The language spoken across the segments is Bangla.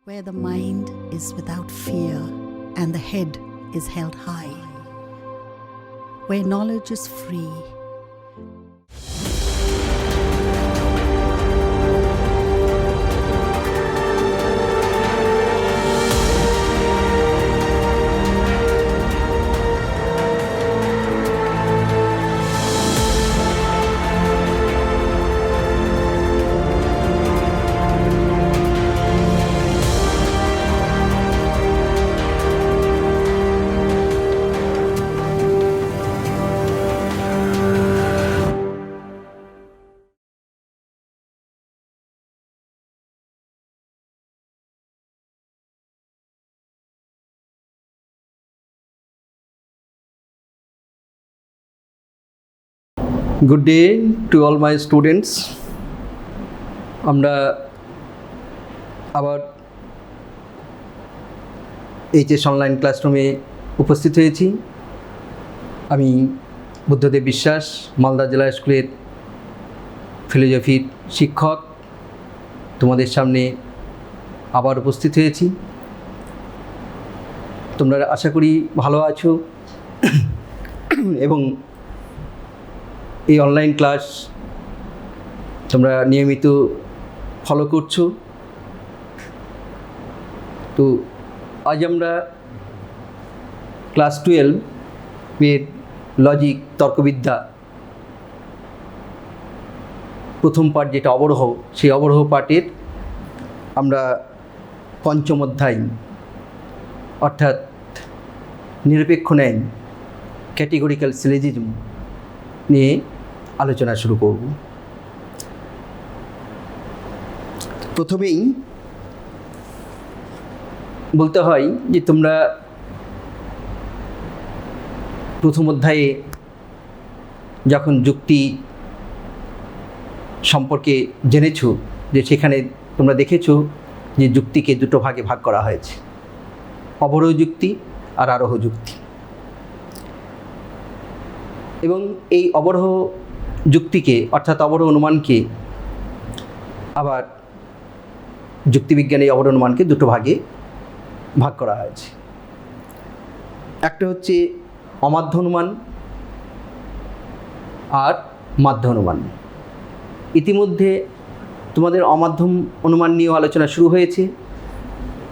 where the mind is without fear and the head is held high, where knowledge is free. Good day to all my students. আমরা আবার এইচএস অনলাইন ক্লাসরুমে উপস্থিত হয়েছি। আমি বুদ্ধদেব বিশ্বাস, মালদা জেলা স্কুলের ফিলোজফির শিক্ষক, তোমাদের সামনে আবার উপস্থিত হয়েছি। তোমরা আশা করি ভালো আছো এবং এই অনলাইন ক্লাস তোমরা নিয়মিত ফলো করছো। তো আজ আমরা ক্লাস 12 এর লজিক তর্কবিদ্যা প্রথম পার্ট যেটা অবরোহ, সেই অবরোহ পার্টের আমরা পঞ্চম অধ্যায় অর্থাৎ নিরপেক্ষ ন্যায় ক্যাটেগরিক্যাল সিলোজিজম নিয়ে আলোচনা শুরু করব। প্রথমেই বলতে হয় যে তোমরা প্রথম অধ্যায়ে যখন যুক্তি সম্পর্কে জেনেছো, যে সেখানে তোমরা দেখেছো যে যুক্তিকে দুটো ভাগে ভাগ করা হয়েছে, অবরোহ যুক্তি আর আরোহ যুক্তি। এবং এই অবরোহ যুক্তিকে অর্থাৎ অবরোহ অনুমানকে আবার যুক্তিবিজ্ঞানে এই অবরোহ অনুমানকে দুটো ভাগে ভাগ করা হয়েছে। একটা হচ্ছে অমাধ্য অনুমান আর মাধ্য অনুমান। ইতিমধ্যে তোমাদের অমাধ্যম অনুমান নিয়েও আলোচনা শুরু হয়েছে।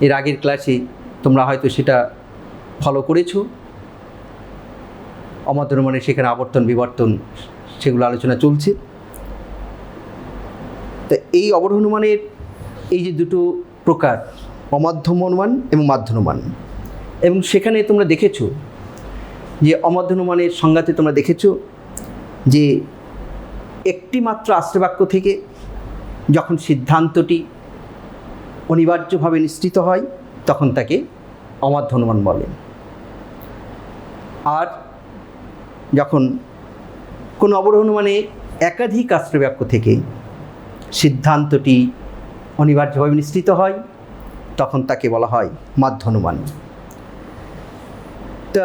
এর আগের ক্লাসে তোমরা হয়তো সেটা ফলো করেছো। অমাধ্য অনুমানের সেখানে আবর্তন বিবর্তন সেগুলো আলোচনা চলছে। তা এই অবরোহ অনুমানের এই যে দুটো প্রকার, অমাধ্যম অনুমান এবং মাধ্য অনুমান, এবং সেখানে তোমরা দেখেছো যে অমাধ্য অনুমানের সংজ্ঞাতে তোমরা দেখেছো যে একটি মাত্র আশ্রয়বাক্য থেকে যখন সিদ্ধান্তটি অনিবার্যভাবে নিশ্চিত হয় তখন তাকে অমাধ্য অনুমান বলে। আর যখন কোনো অবরোহ অনুমানে একাধিক আশ্রয়বাক্য থেকে সিদ্ধান্তটি অনিবার্যভাবে নিশ্চিত হয় তখন তাকে বলা হয় মাধ্য অনুমান। তা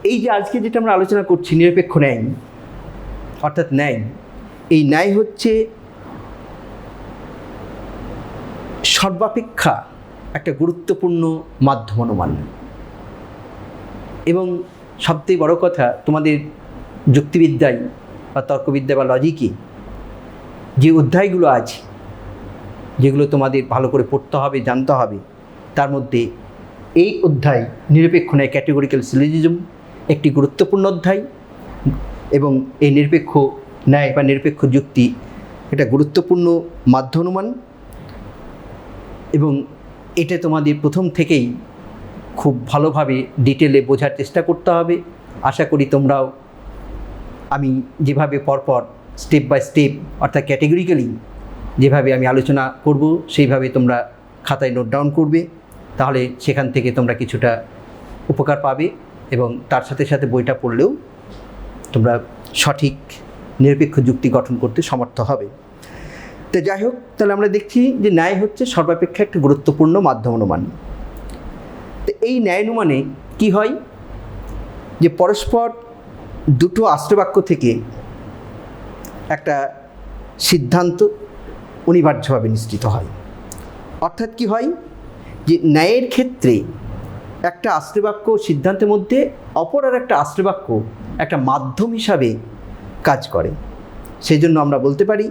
এই যে আজকে যেটা আমরা আলোচনা করছি নিরপেক্ষ ন্যায় অর্থাৎ ন্যায়, এই ন্যায় হচ্ছে সর্বাপেক্ষা একটা গুরুত্বপূর্ণ মাধ্যম অনুমান। এবং সবথেকে বড় কথা, তোমাদের যুক্তিবিদ্যায় বা তর্কবিদ্যা বা লজিকে যে অধ্যায়গুলো আছে, যেগুলো তোমাদের ভালো করে পড়তে হবে, জানতে হবে, তার মধ্যে এই অধ্যায় নিরপেক্ষ ন্যায় ক্যাটেগরিক্যাল সিলোজিজম একটি গুরুত্বপূর্ণ অধ্যায়। এবং এই নিরপেক্ষ ন্যায় বা নিরপেক্ষ যুক্তি এটা গুরুত্বপূর্ণ মাধ্য অনুমান। এবং এটা তোমাদের প্রথম থেকেই খুব ভালোভাবে ডিটেলে বোঝার চেষ্টা করতে হবে। আশা করি তোমরাও আমি যেভাবে পরপর স্টেপ বাই স্টেপ অর্থাৎ ক্যাটেগরিক্যালি যেভাবে আমি আলোচনা করব সেইভাবে তোমরা খাতায় নোট ডাউন করবে, তাহলে সেখান থেকে তোমরা কিছুটা উপকার পাবে এবং তার সাথে সাথে বইটা পড়লেও তোমরা সঠিক নিরপেক্ষ যুক্তি গঠন করতে সমর্থ হবে। তো যাই হোক, তাহলে আমরা দেখছি যে ন্যায় হচ্ছে সর্বাপেক্ষা একটা গুরুত্বপূর্ণ মাধ্যম অনুমান। তো এই ন্যায় অনুমানে কী হয় যে পরস্পর দুটো আশ্রয়বাক্য থেকে একটা সিদ্ধান্ত অনিবার্যভাবে নিশ্চিত হয়। অর্থাৎ কি হয় যে ন্যায়ের ক্ষেত্রে একটা আশ্রয়বাক্য সিদ্ধান্তের মধ্যে অপর আর একটা আশ্রয়বাক্য একটা মাধ্যম হিসাবে কাজ করে। সেই জন্য আমরা বলতে পারি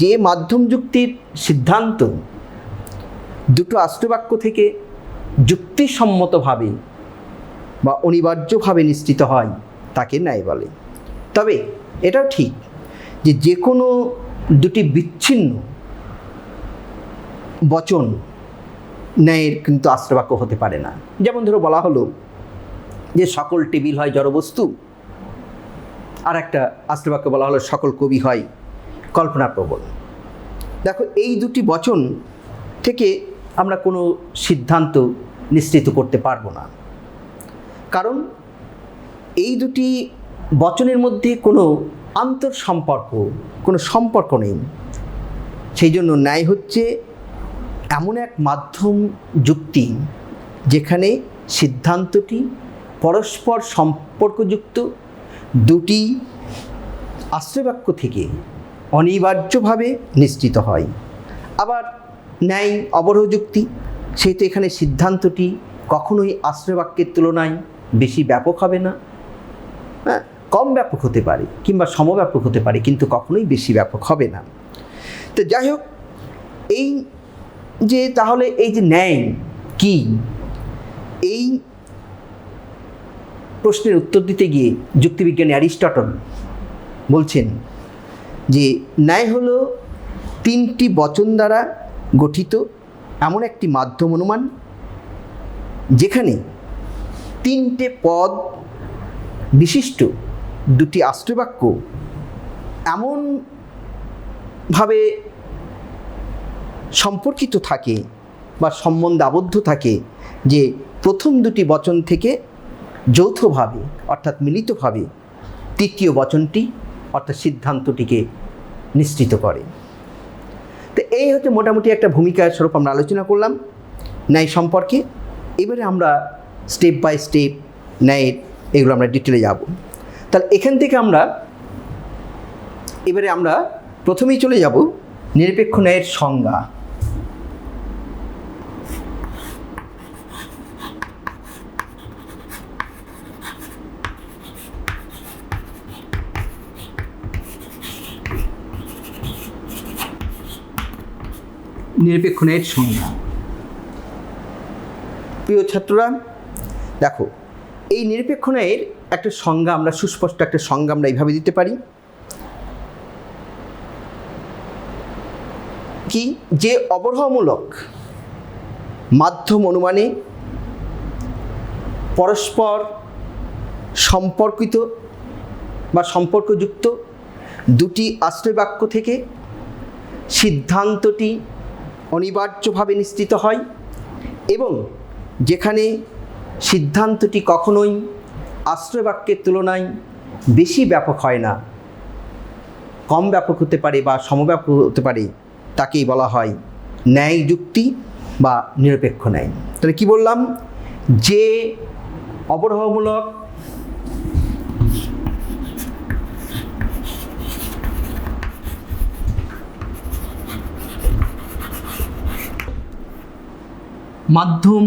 যে মাধ্যম যুক্তির সিদ্ধান্ত দুটো আশ্রয়বাক্য থেকে যুক্তিসম্মতভাবে বা অনিবার্যভাবে নিশ্চিত হয় তাকে ন্যায় বলে। তবে এটাও ঠিক যে কোনো দুটি বিচ্ছিন্ন বচন ন্যায়ের কিন্তু আশ্রয়বাক্য হতে পারে না। যেমন ধরো বলা হলো যে সকল টেবিল হয় জড়বস্তু, আর একটা আশ্রয়বাক্য বলা হলো সকল কবি হয় কল্পনাপ্রবণ। দেখো, এই দুটি বচন থেকে আমরা কোনো সিদ্ধান্ত নিশ্চিত করতে পারবো না, কারণ এই দুটি বচনের মধ্যে কোনো আন্তঃসম্পর্ক, কোনো সম্পর্ক নেই। সেই জন্য ন্যায় হচ্ছে এমন এক মাধ্যম যুক্তি যেখানে সিদ্ধান্তটি পরস্পর সম্পর্কযুক্ত দুটি আশ্রয়বাক্য থেকে অনিবার্যভাবে নিশ্চিত হয়। আবার ন্যায় অবরোহ যুক্তি, সেহেতু এখানে সিদ্ধান্তটি কখনোই আশ্রয়বাক্যের তুলনায় বেশি ব্যাপক হবে না, হ্যাঁ, কম ব্যাপক হতে পারে কিংবা সমব্যাপক হতে পারে, কিন্তু কখনোই বেশি ব্যাপক হবে না। তো যাই হোক, এই যে তাহলে এই যে ন্যায় কি, এই প্রশ্নের উত্তর দিতে গিয়ে যুক্তিবিজ্ঞানী অ্যারিস্টটল বলছেন যে ন্যায় হলো তিনটি বচন দ্বারা গঠিত এমন একটি মাধ্যম অনুমান যেখানে তিনটে পদ বিশিষ্ট দুটি আশ্রয়বাক্য এমনভাবে সম্পর্কিত থাকে বা সম্বন্ধে আবদ্ধ থাকে যে প্রথম দুটি বচন থেকে যৌথভাবে অর্থাৎ মিলিতভাবে তৃতীয় বচনটি অর্থাৎ সিদ্ধান্তটিকে নিশ্চিত করে। তো এই হচ্ছে মোটামুটি একটা ভূমিকার স্বরূপ আমরা আলোচনা করলাম ন্যায় সম্পর্কে। এবারে আমরা স্টেপ বাই স্টেপ ন্যায়ের এগুলো আমরা ডিটেলে যাব। তাহলে এখান থেকে এবারে আমরা প্রথমেই চলে যাব নিরপেক্ষ ন্যায়ের সংজ্ঞা। নিরপেক্ষ ন্যায়ের সংজ্ঞা। প্রিয় ছাত্ররা, দেখো, এই নিরপেক্ষ ন্যায়ের একটা সংজ্ঞা আমরা সুস্পষ্ট একটা সংজ্ঞা আমরা এইভাবে দিতে পারি কি, যে অবরোহমূলক মাধ্যম অনুমানে পরস্পর সম্পর্কিত বা সম্পর্কযুক্ত দুটি আশ্রয়বাক্য থেকে সিদ্ধান্তটি অনিবার্যভাবে নিশ্চিত হয় এবং যেখানে সিদ্ধান্তটি কখনোই আশ্রয়বাক্যের তুলনায় বেশি ব্যাপক হয় না, কম ব্যাপক হতে পারে বা সমব্যাপক হতে পারে, তাকেই বলা হয় ন্যায় যুক্তি বা নিরপেক্ষ ন্যায়। তাহলে কি বললাম, যে অবরোহমূলক মাধ্যম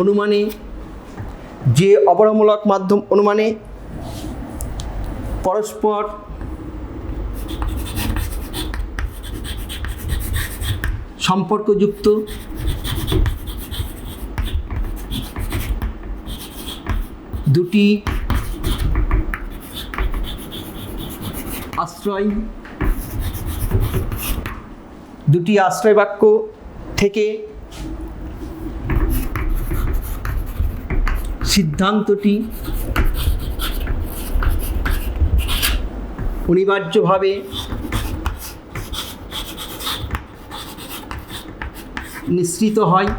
অনুমানে, যে অবরোহমূলক মাধ্যম অনুমানে পরস্পর সম্পর্কযুক্ত দুটি আশ্রয়বাক্য থেকে সিদ্ধান্তটি অনিবার্যভাবে নিশ্চিত হয়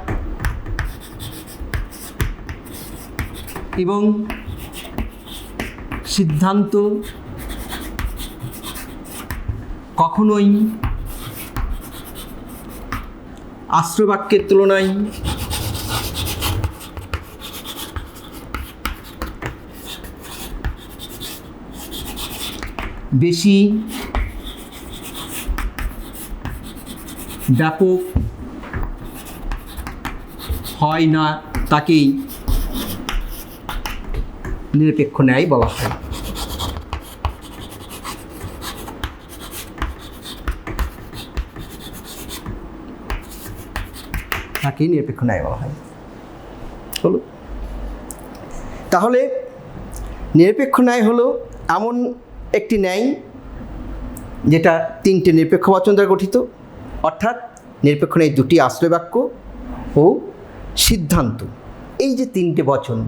এবং সিদ্ধান্ত কখনোই আশ্রয়বাক্যের তুলনায় বেশি ব্যাপক হয় না তাকেই নিরপেক্ষ ন্যায় বলা হয়। তাকেই নিরপেক্ষ ন্যায় বলা হয়। হলো, তাহলে নিরপেক্ষ ন্যায় হলো এমন একটি ন্যায় যেটা তিনটে নিরপেক্ষ বচন দ্বারা গঠিত, অর্থাৎ নিরপেক্ষ ন্যায় দুটি আশ্রয় বাক্য ও সিদ্ধান্ত। এই যে তিনটে বচন,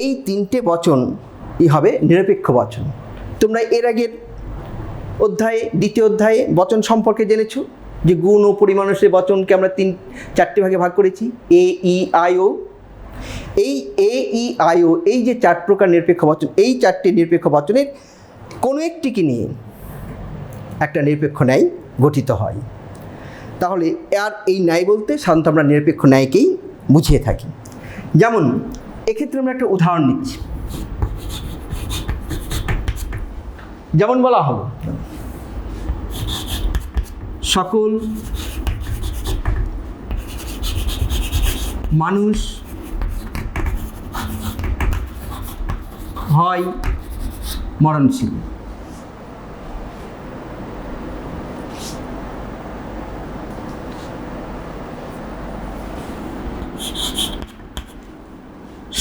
এই তিনটে বচনই হবে নিরপেক্ষ বচন। তোমরা এর আগের অধ্যায়ে, দ্বিতীয় অধ্যায়ে বচন সম্পর্কে জেনেছ যে গুণ ও পরিমানুষের বচনকে আমরা চারটে ভাগে ভাগ করেছি, এ ই আই ও। এই এ ই আই ও এই যে চার প্রকার নিরপেক্ষ বচন, এই চারটি নিরপেক্ষ বচনের কোনো একটিকে নিয়ে একটা নিরপেক্ষ ন্যায় গঠিত হয়। তাহলে আর এই ন্যায় বলতে সাধারণত আমরা নিরপেক্ষ ন্যায়কেই বুঝিয়ে থাকি। যেমন এক্ষেত্রে আমরা একটা উদাহরণ নিচ্ছি। যেমন বলা হলো, সকল মানুষ হয় মরণশীল।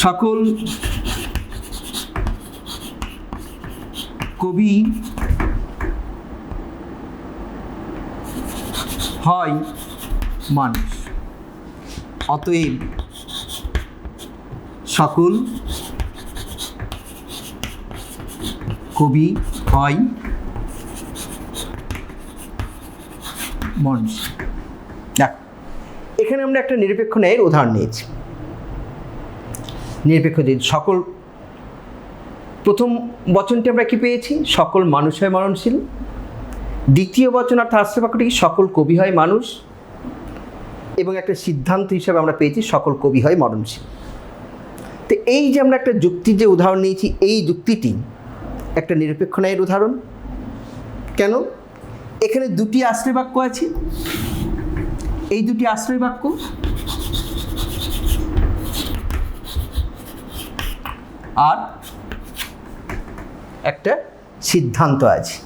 সকল কবি হয় মানুষ। অতএব সকল কবি হয় মানুষ। দেখ, এখানে আমরা একটা নিরপেক্ষ ন্যায়ের উদাহরণ নিয়েছি। নিরপেক্ষ যে সকল, প্রথম বচনটি আমরা কি পেয়েছি? সকল মানুষ হয় মরণশীল। দ্বিতীয় বচন অর্থাৎ আশ্রয় বাক্যটি কি? সকল কবি হয় মানুষ। এবং একটা সিদ্ধান্ত হিসাবে আমরা পেয়েছি সকল কবি হয় মরণশীল। তো এই যে আমরা একটা যুক্তির যে উদাহরণ নিয়েছি, এই যুক্তিটি একটা নিরপেক্ষ ন্যায়ের উদাহরণ। কেন? এখানে দুটি আশ্রয় বাক্য আছে। এই দুটি আশ্রয় বাক্য আর একটা সিদ্ধান্ত আছে।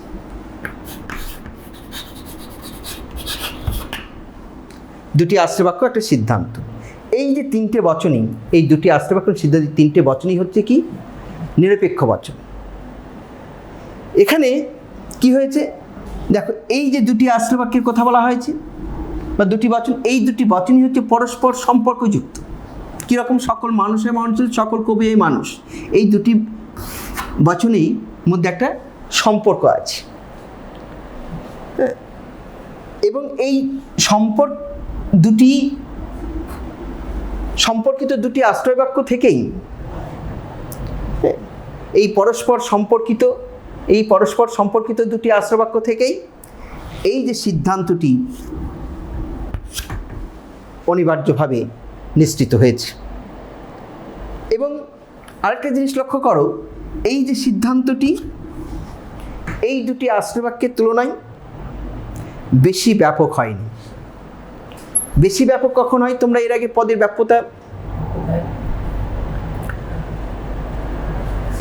দুটি আশ্রয় বাক্য, একটা সিদ্ধান্ত। এই যে তিনটে বচনই, এই দুটি আশ্রয় বাক্য সিদ্ধান্ত, তিনটে বচনই হচ্ছে কি? নিরপেক্ষ বচন। এখানে কি হয়েছে দেখো, এই যে দুটি আশ্রয় বাক্যের কথা বলা হয়েছে বা দুটি বচন, এই দুটি বচনই হচ্ছে পরস্পর সম্পর্কযুক্ত। কীরকম? সকল মানুষের মরণশীল, সকল কবি এই মানুষ। এই দুটি বচনেই মধ্যে একটা সম্পর্ক আছে এবং এই দুটি সম্পর্কিত দুটি আশ্রয় বাক্য থেকেই এই পরস্পর সম্পর্কিত দুটি আশ্রয় বাক্য থেকেই এই যে সিদ্ধান্তটি অনিবার্যভাবে নিশ্চিত হয়েছে। এবং আরেকটা জিনিস লক্ষ্য করো, এই যে সিদ্ধান্তটি এই দুটি আশ্রয় বাক্যের তুলনায় বেশি ব্যাপক হয়নি। বেশি ব্যাপক কখন হয়? তোমরা এর আগে পদের ব্যাপ্যতা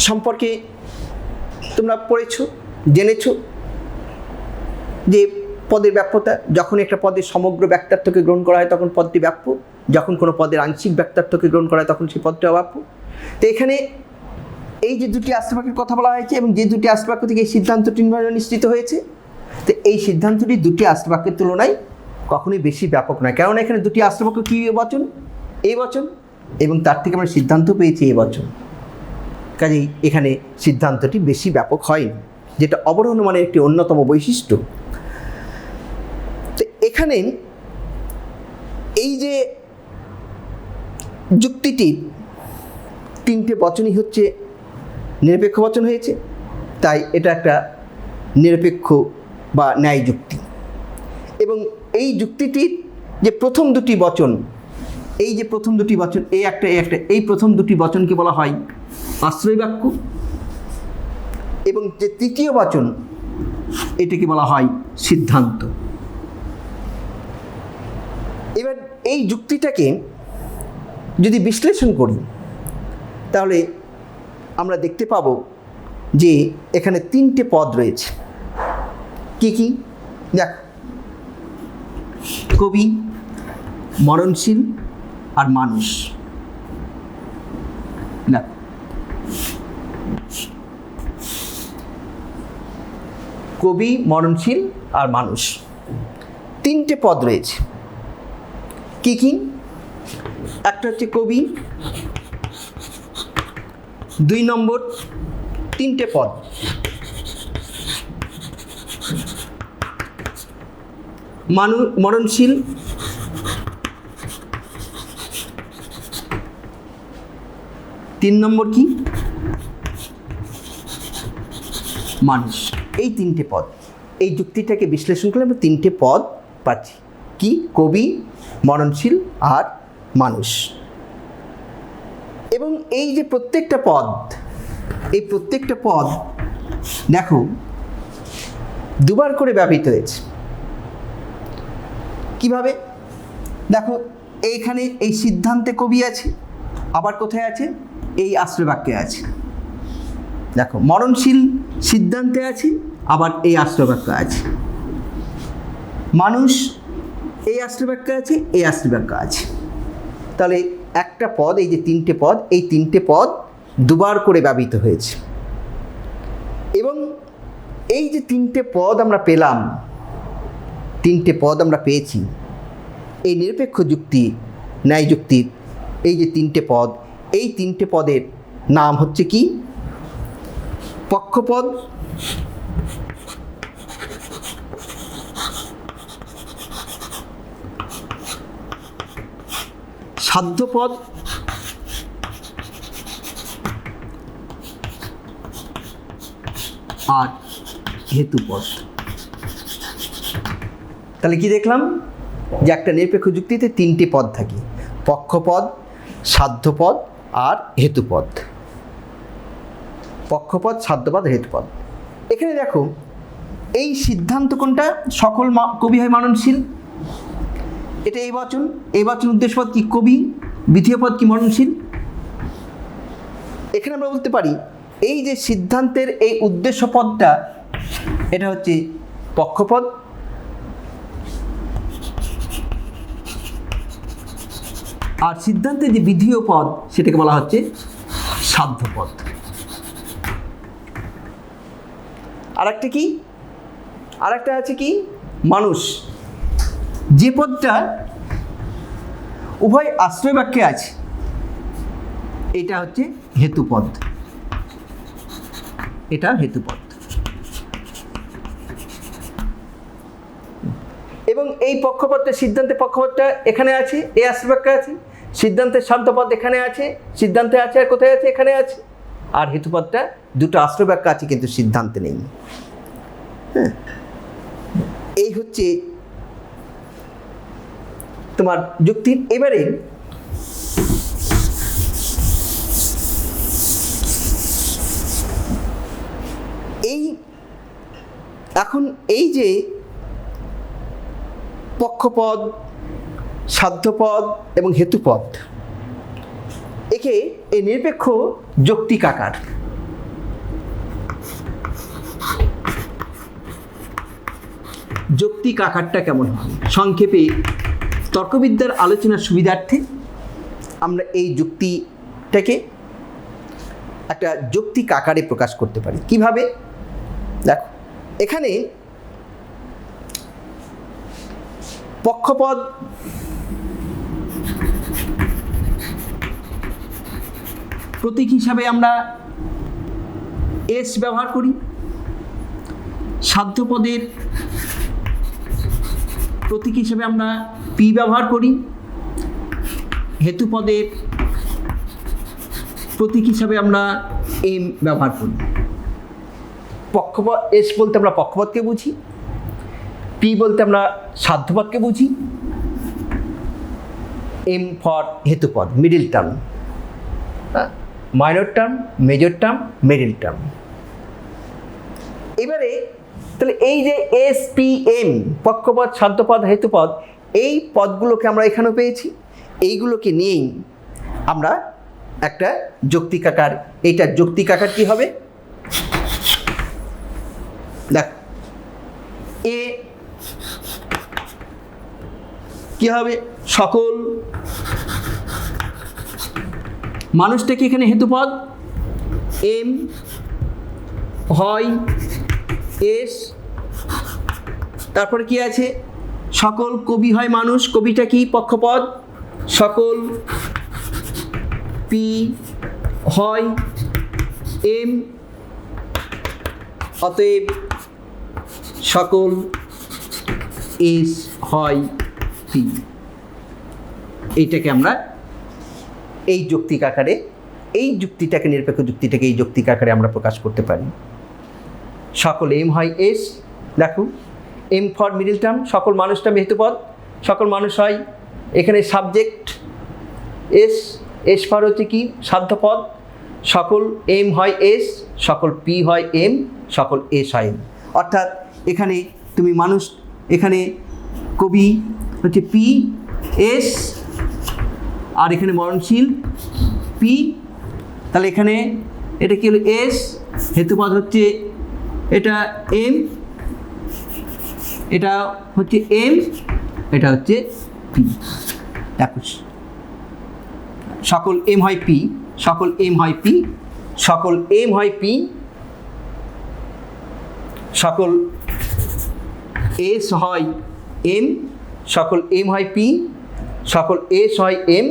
সম্পর্কে তোমরা পড়েছ, জেনেছ যে পদের ব্যাপ্যতা, যখন একটা পদের সমগ্র ব্যাক্তার্থকে গ্রহণ করা হয় তখন পদটি ব্যাপ্য, যখন কোনো পদের আংশিক ব্যাক্তার্থকে গ্রহণ করা হয় তখন সেই পদটি অব্যাপ্য। তো এখানে এই যে দুটি আশ্রয় বাক্যের কথা বলা হয়েছে এবং যে দুটি আশ্রয় বাক্য থেকে এই সিদ্ধান্তটি নিশ্চিত হয়েছে, তো এই সিদ্ধান্তটি দুটি আশ্রয় বাক্যের তুলনায় কখনোই বেশি ব্যাপক নয়। কারণ এখানে দুটি আশ্রয় বাক্য কী বচন? এই বচন, এবং তার থেকে আমরা সিদ্ধান্ত পেয়েছি এই বচন। কাজেই এখানে সিদ্ধান্তটি বেশি ব্যাপক হয়নি, যেটা অবরোহণ মানে একটি অন্যতম বৈশিষ্ট্য। তো এখানে এই যে যুক্তিটির তিনটে বচনই হচ্ছে নিরপেক্ষ বচন হয়েছে, তাই এটা একটা নিরপেক্ষ বা ন্যায় যুক্তি। এবং এই যুক্তিটির যে প্রথম দুটি বচন, এই যে প্রথম দুটি বচন, এই প্রথম দুটি বচনকে বলা হয় আশ্রয় বাক্য। এবং যে তৃতীয় বচন, এটাকে বলা হয় সিদ্ধান্ত। এবার এই যুক্তিটাকে যদি বিশ্লেষণ করি তাহলে আমরা দেখতে পাব যে এখানে তিনটে পদ রয়েছে। কি কি? দেখ, কবি, মরণশীল আর মানুষ। না, কবি, মরণশীল আর মানুষ, তিনটে পদ রয়েছে। কি কি? একটা হচ্ছে কবি, 2 নম্বর তিনটে পদ মরণশীল, 3 নম্বর কি? মানুষ। এই তিনটে পদ, এই যুক্তিটাকে বিশ্লেষণ করলে আমরা তিনটে পদ পাচ্ছি। কি? কবি, মরণশীল আর মানুষ। এবং এই যে প্রত্যেকটা পদ, এই প্রত্যেকটা পদ দেখো দুবার করে ব্যবহৃত হয়েছে। কিভাবে? দেখো, এইখানে এই সিদ্ধান্তে কবি আছে, আবার কোথায় আছে? এই আশ্রয় বাক্যে আছে। দেখো, মরণশীল সিদ্ধান্তে আছে, আবার এই আশ্রয় বাক্য আছে। মানুষ এই আশ্রয় বাক্য আছে, এই আশ্রয় বাক্য আছে। তাহলে একটা পদ, এই যে তিনটে পদ, এই তিনটে পদ দুবার করে ব্যবহৃত হয়েছে। এবং এই যে তিনটে পদ আমরা পেলাম, তিনটে পদ আমরা পেয়েছি, এই নিরপেক্ষ যুক্তি, ন্যায় যুক্তির এই যে তিনটে পদ, এই তিনটে পদের নাম হচ্ছে কি? পক্ষপদ, সাধ্যপদ আর হেতুপদ। তাহলে কি দেখলাম? যে একটা নিরপেক্ষ যুক্তিতে তিনটি পদ থাকে, পক্ষপদ, সাধ্যপদ আর হেতুপদ। পক্ষপদ, সাধ্যপদ, হেতুপদ। এখানে দেখো, এই সিদ্ধান্ত কোনটা? সকল কবি হয় মরণশীল, এটা এই বচন। এই বচন উদ্দেশ্যপদ কি? কবি। দ্বিতীয় পদ কি? মরণশীল। এখানে আমরা বলতে পারি এই যে সিদ্ধান্তের এই উদ্দেশ্য পদটা, এটা হচ্ছে পক্ষপদ, আর সিদ্ধান্তের যে বিধেয় পদ, সেটাকে বলা হচ্ছে সাধ্যপদ। আর একটা কি? আর একটা আছে কি? মানুষ। যে পদটা উভয় আশ্রয় বাক্যে আছে, এটা হচ্ছে হেতুপদ। এটা হেতুপদ। এবং এই পক্ষপদটা, সিদ্ধান্তের পক্ষপদটা এখানে আছে, এই আশ্রয় বাক্যে আছে। সিদ্ধান্তের সাধ্যপদ এখানে আছে, সিদ্ধান্তে আছে, আর কোথায় আছে? এখানে আছে। আর হেতুপদটা দুটো আশ্রয় বাক্য আছে, কিন্তু সিদ্ধান্তে নেই। হ্যাঁ, এই হচ্ছে তোমার যুক্তির। এবারে এখন এই যে পক্ষপদ, সাধ্যপদ এবং হেতুপদ, একে এই নিরপেক্ষ যৌক্তিক আকার। যৌক্তিক আকারটা কেমন হয়? সংক্ষেপে তর্কবিদ্যার আলোচনার সুবিধার্থে আমরা এই যুক্তিটাকে একটা যৌক্তিক আকারে প্রকাশ করতে পারি। কিভাবে? দেখো, এখানে পক্ষপদ প্রতীক হিসাবে আমরা এস ব্যবহার করি, সাধ্যপদের প্রতীক হিসাবে আমরা পি ব্যবহার করি, হেতুপদের প্রতীক হিসাবে আমরা এম ব্যবহার করি। পক্ষপদ, এস বলতে আমরা পক্ষপদকে বুঝি, পি বলতে আমরা সাধ্যপদকে বুঝি, এম ফর হেতুপদ, middle term, minor term, major term, middle term. এবারে তাহলে এই যে এস পি এম, পক্ষপদ, সাধ্যপদ, হেতুপদ, এই পদগুলোকে আমরা এখানেও পেয়েছি। এইগুলোকে নিয়েই আমরা একটা যৌক্তিক আকার, এইটার যৌক্তিক আকার কী হবে দেখ, এ কি হবে, সকল মানুষটা কি এখানে হেতুপদ, এম হয় এস, তারপরে কি আছে, সকল কবি হয় মানুষ, কবিটা কি পক্ষপদ, সকল পি হয় এম, অতএব সকল এস হয় পি। এইটাকে আমরা এই যৌক্তিক আকারে, এই যুক্তিটাকে, নিরপেক্ষ যুক্তিটাকে এই যৌক্তিক আকারে আমরা প্রকাশ করতে পারি। সকল এম হয় এস, দেখো এম ফর মিডিল টার্ম, সকল মানুষটা হেতুপদ, সকল মানুষ হয় এখানে সাবজেক্ট এস, এস ফর হচ্ছে কি সাধ্যপদ, সকল এম হয় এস, সকল পি হয় এম, সকল এস হয় এম। অর্থাৎ এখানে তুমি মানুষ, এখানে কবি হচ্ছে পি এস, আর এখানে মরণশীল পি, তাহলে এখানে এটা কি হলো এস, হেতুপদ হচ্ছে এটা এম, এটা হচ্ছে এম, এটা হচ্ছে পি। দেখো সকল এম হয় পি, সকল এম হয় পি, সকল এম হয় পি, সকল এস হয় এম, সকল এম হয় পি, সকল এস হয় এম,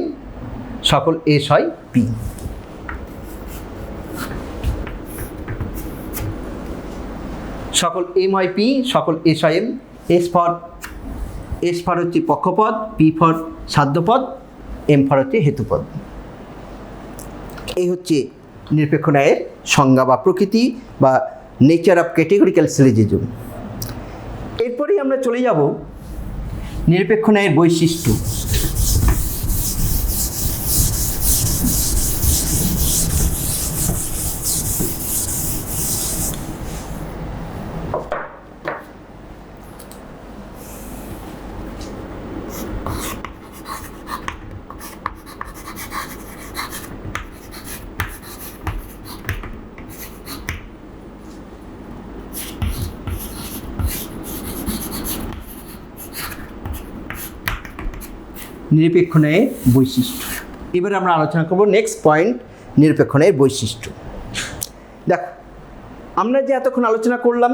সকল এস হয় পি। সকল এম হয় পি, সকল এস হয় এম, এস ফর হচ্ছে পক্ষপদ, পি ফর সাধ্যপদ, এম ফর হচ্ছে হেতুপদ। এই হচ্ছে নিরপেক্ষ ন্যায়ের সংজ্ঞা বা প্রকৃতি বা নেচার অফ ক্যাটেগরিক্যাল সিলোজিজম। এরপরেই আমরা চলে যাব নিরপেক্ষ ন্যায়ের বৈশিষ্ট্য। নিরপেক্ষ ন্যায়ের বৈশিষ্ট্য। এবারে আমরা আলোচনা করব নেক্সট পয়েন্ট, নিরপেক্ষ ন্যায়ের বৈশিষ্ট্য। দেখো আমরা যে এতক্ষণ আলোচনা করলাম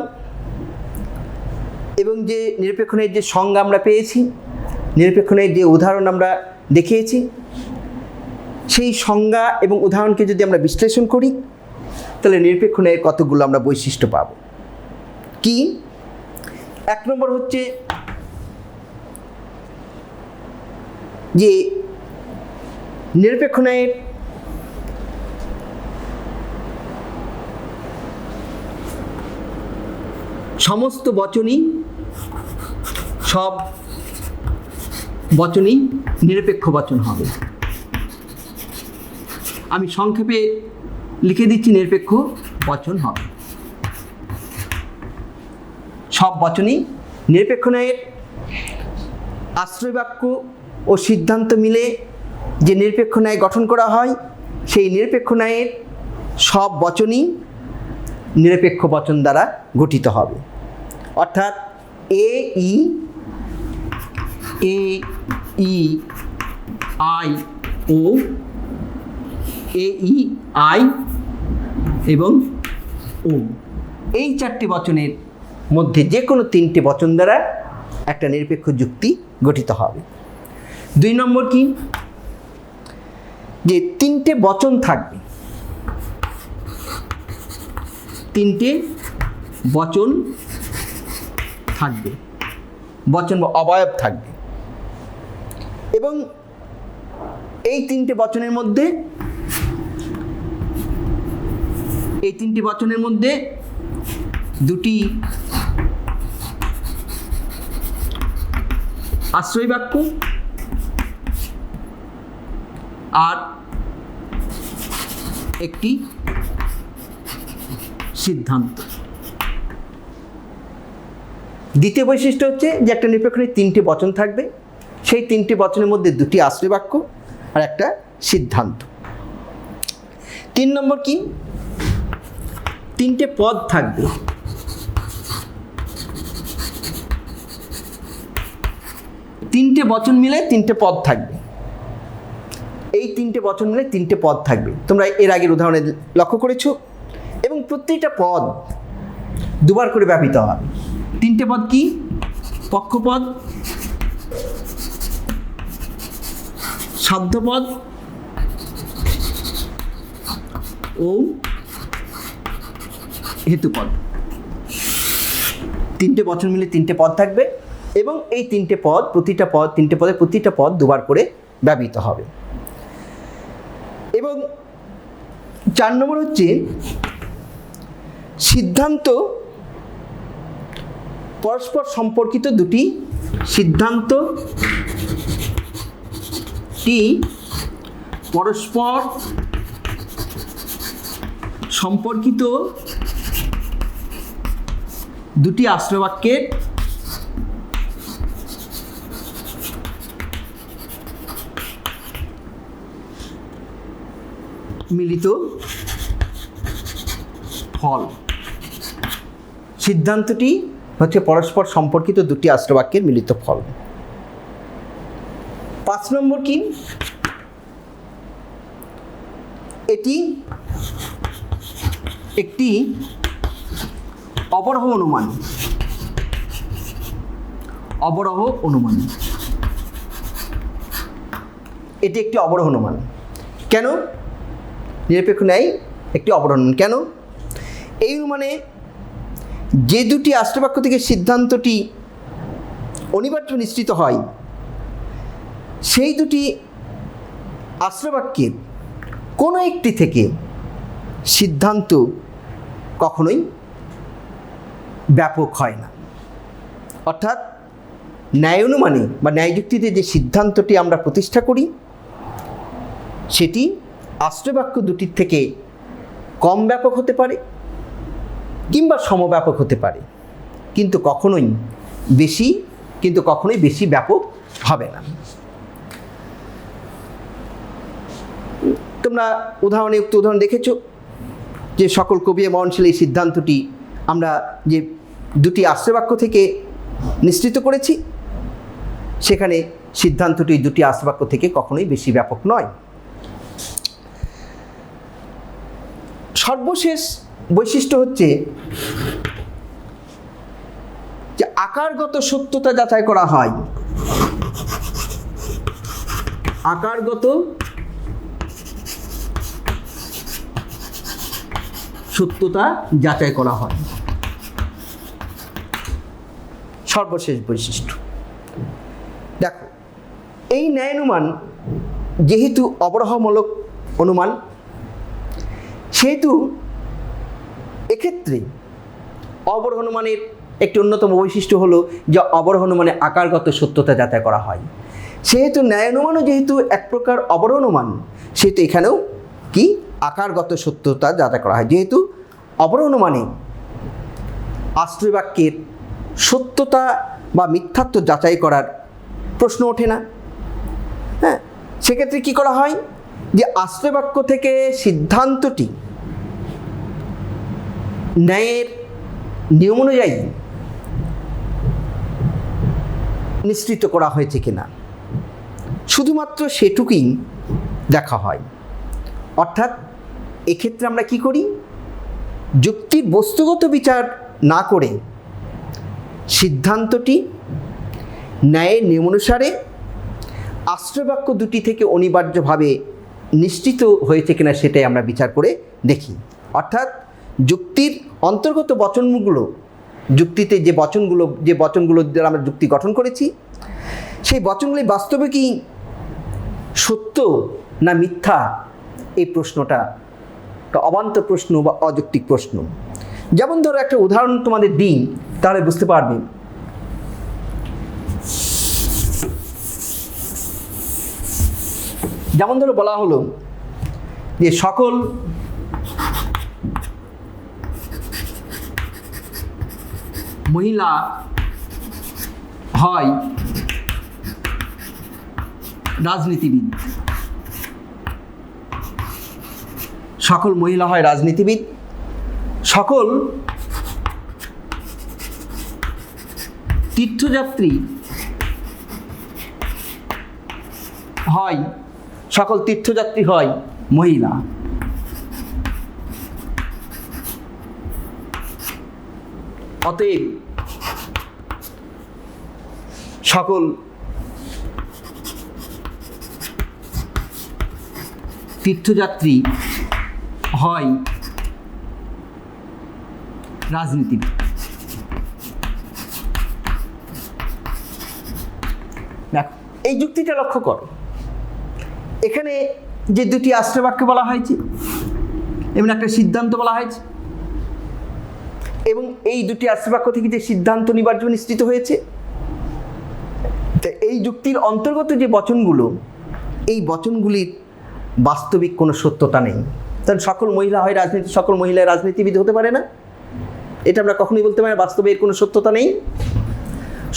এবং যে নিরপেক্ষ ন্যায়ের যে সংজ্ঞা আমরা পেয়েছি, নিরপেক্ষ ন্যায়ের যে উদাহরণ আমরা দেখিয়েছি, সেই সংজ্ঞা এবং উদাহরণকে যদি আমরা বিশ্লেষণ করি তাহলে নিরপেক্ষ ন্যায়ের কতগুলো আমরা বৈশিষ্ট্য পাব। কি, এক নম্বর হচ্ছে যে নিরপেক্ষ ন্যায়ের সমস্ত বচনই, সব বচনই নিরপেক্ষ বচন হবে। আমি সংক্ষেপে লিখে দিচ্ছি, নিরপেক্ষ বচন হবে। সব বচনই নিরপেক্ষ ন্যায়ের আশ্রয় বাক্য ও সিদ্ধান্ত মিলে যে নিরপেক্ষ ন্যায় গঠন করা হয়, সেই নিরপেক্ষ ন্যায়ের সব বচনই নিরপেক্ষ বচন দ্বারা গঠিত হবে। অর্থাৎ এ E I O, A E I এবং ও, এই চারটি বচনের মধ্যে যে কোনো তিনটে বচন দ্বারা একটা নিরপেক্ষ যুক্তি গঠিত হবে। দুই নম্বর কি, যে তিনটে বচন থাকবে, তিনটে বচন থাকবে, বচন বা অবয়ব থাকবে, এবং এই তিনটে বচনের মধ্যে, এই তিনটি বচনের মধ্যে দুটি আশ্রয় বাক্য আর একটি সিদ্ধান্ত। দ্বিতীয় বৈশিষ্ট্য হচ্ছে যে একটা নিরপেক্ষণে 3টে বচন থাকবে, সেই 3টে বচনের মধ্যে 2টি আশ্রয় বাক্য আর একটা সিদ্ধান্ত। 3 নম্বর কি, 3টে পদ থাকবে। তিনটে বচন মিলে 3টে পদ থাকবে। এই 3টে বচন মিলে 3টে পদ থাকবে, তোমরা এর আগের উদাহরণে লক্ষ্য করেছো। এবং প্রত্যেকটা পদ দুবার করে ব্যবহৃত হবে। 3টে পদ কি, পক্ষপদ, সাধ্যপদ ও হেতুপদ। 3টে বচন মিলে 3টে পদ থাকবে এবং এই 3টে পদ, তিনটে পদের প্রতিটা পদ দুবার করে ব্যবহৃত হবে। এবং 4 নম্বর হচ্ছে সিদ্ধান্ত, পরস্পর সম্পর্কিত 2টি সিদ্ধান্তটি পরস্পর সম্পর্কিত 2টি আশ্রয় বাক্যের মিলিত ফল। সিদ্ধান্তটি হচ্ছে পরস্পর সম্পর্কিত 2টি আশ্রয় বাক্যের মিলিত ফল। 5 নম্বর কি, এটি একটি অবরোহ অনুমান। এটি একটি অবরোহ অনুমান। কেন? নিরপেক্ষ ন্যায় একটি অবরোহ অনুমান কেন? এই অনুমানে যে 2টি আশ্রয় বাক্য থেকে সিদ্ধান্তটি অনিবার্য নিশ্চিত হয়, সেই 2টি আশ্রয় বাক্যের কোনো একটি থেকে সিদ্ধান্ত কখনোই ব্যাপক হয় না। অর্থাৎ ন্যায় অনুমানে বা ন্যায় যুক্তিতে যে সিদ্ধান্তটি আমরা প্রতিষ্ঠা করি, সেটি আশ্রয় বাক্য 2টির থেকে কম ব্যাপক হতে পারে কিংবা সমব্যাপক হতে পারে, কিন্তু কখনোই বেশি ব্যাপক হবে না। তোমরা উদাহরণ দেখেছো যে সকল কবি মননশীল এই সিদ্ধান্তটি আমরা যে 2টি আশ্রয় বাক্য থেকে নিশ্চিত করেছি, সেখানে সিদ্ধান্তটি 2টি আশ্রয় বাক্য থেকে কখনোই বেশি ব্যাপক নয়। সর্বশেষ বৈশিষ্ট্য হচ্ছে যে আকারগত সত্যতা যাচাই করা হয়। আকারগত সত্যতা যাচাই করা হয়, সর্বশেষ বৈশিষ্ট্য। দেখো, এই ন্যায় অনুমান যেহেতু অবরোহমূলক অনুমান, সেহেতু এক্ষেত্রে অবরোহ অনুমানের একটি অন্যতম বৈশিষ্ট্য হলো যে অবরোহ অনুমানে আকারগত সত্যতা যাচাই করা হয়। সেহেতু ন্যায় অনুমানও যেহেতু এক প্রকার অবরোহ অনুমান, সেহেতু এখানেও কি আকারগত সত্যতা যাচাই করা হয়। যেহেতু অবরোহ অনুমানে আশ্রয় বাক্যের সত্যতা বা মিথ্যাত্ব যাচাই করার প্রশ্ন ওঠে না। হ্যাঁ, সেক্ষেত্রে কী করা হয় যে আশ্রয় বাক্য থেকে সিদ্ধান্তটি ন্যায়ের নিয়ম অনুযায়ী নিশ্চিত করা হয়েছে কিনা, শুধুমাত্র সেটুকুই দেখা হয়। অর্থাৎ এক্ষেত্রে আমরা কি করি, যুক্তির বস্তুগত বিচার না করে সিদ্ধান্তটি ন্যায়ের নিয়ম অনুসারে আশ্রয় বাক্য 2টি থেকে অনিবার্যভাবে নিশ্চিত হয়েছে কিনা সেটাই আমরা বিচার করে দেখি। অর্থাৎ যুক্তির অন্তর্গত বচনগুলো, যুক্তিতে যে বচনগুলো দ্বারা আমরা যুক্তি গঠন করেছি, সেই বচনগুলি বাস্তবে কি সত্য না মিথ্যা, এই প্রশ্নটা একটা অবান্তর প্রশ্ন বা অযৌক্তিক প্রশ্ন। যেমন ধরো একটা উদাহরণ তোমাদের দিই, তাহলে বুঝতে পারবে। যেমন ধরো বলা হলো যে সকল মহিলা হয় রাজনীতিবিদ, সকল মহিলা হয় রাজনীতিবিদ, সকল তীর্থযাত্রী হয়, সকল তীর্থযাত্রী হয় মহিলা। অতএব সকল তীর্থযাত্রী হয় রাজনীতিবিদ। দেখো এই যুক্তিটা লক্ষ্য করো, এখানে যে দুটি আশ্রয় বাক্য বলা হয়েছে এবং একটা সিদ্ধান্ত বলা হয়েছে, এবং এই দুটি আশ্রয় বাক্য থেকে যে সিদ্ধান্ত নির্বার্য নিশ্চিত হয়েছে, এই যুক্তির অন্তর্গত যে বচনগুলো, এই বচনগুলির বাস্তবিক কোনো সত্যতা নেই। তাহলে সকল মহিলা হয় রাজনীতি, সকল মহিলা রাজনীতিবিদ হতে পারে না, এটা আমরা কখনোই বলতে পারি না, বাস্তবে এর কোনো সত্যতা নেই।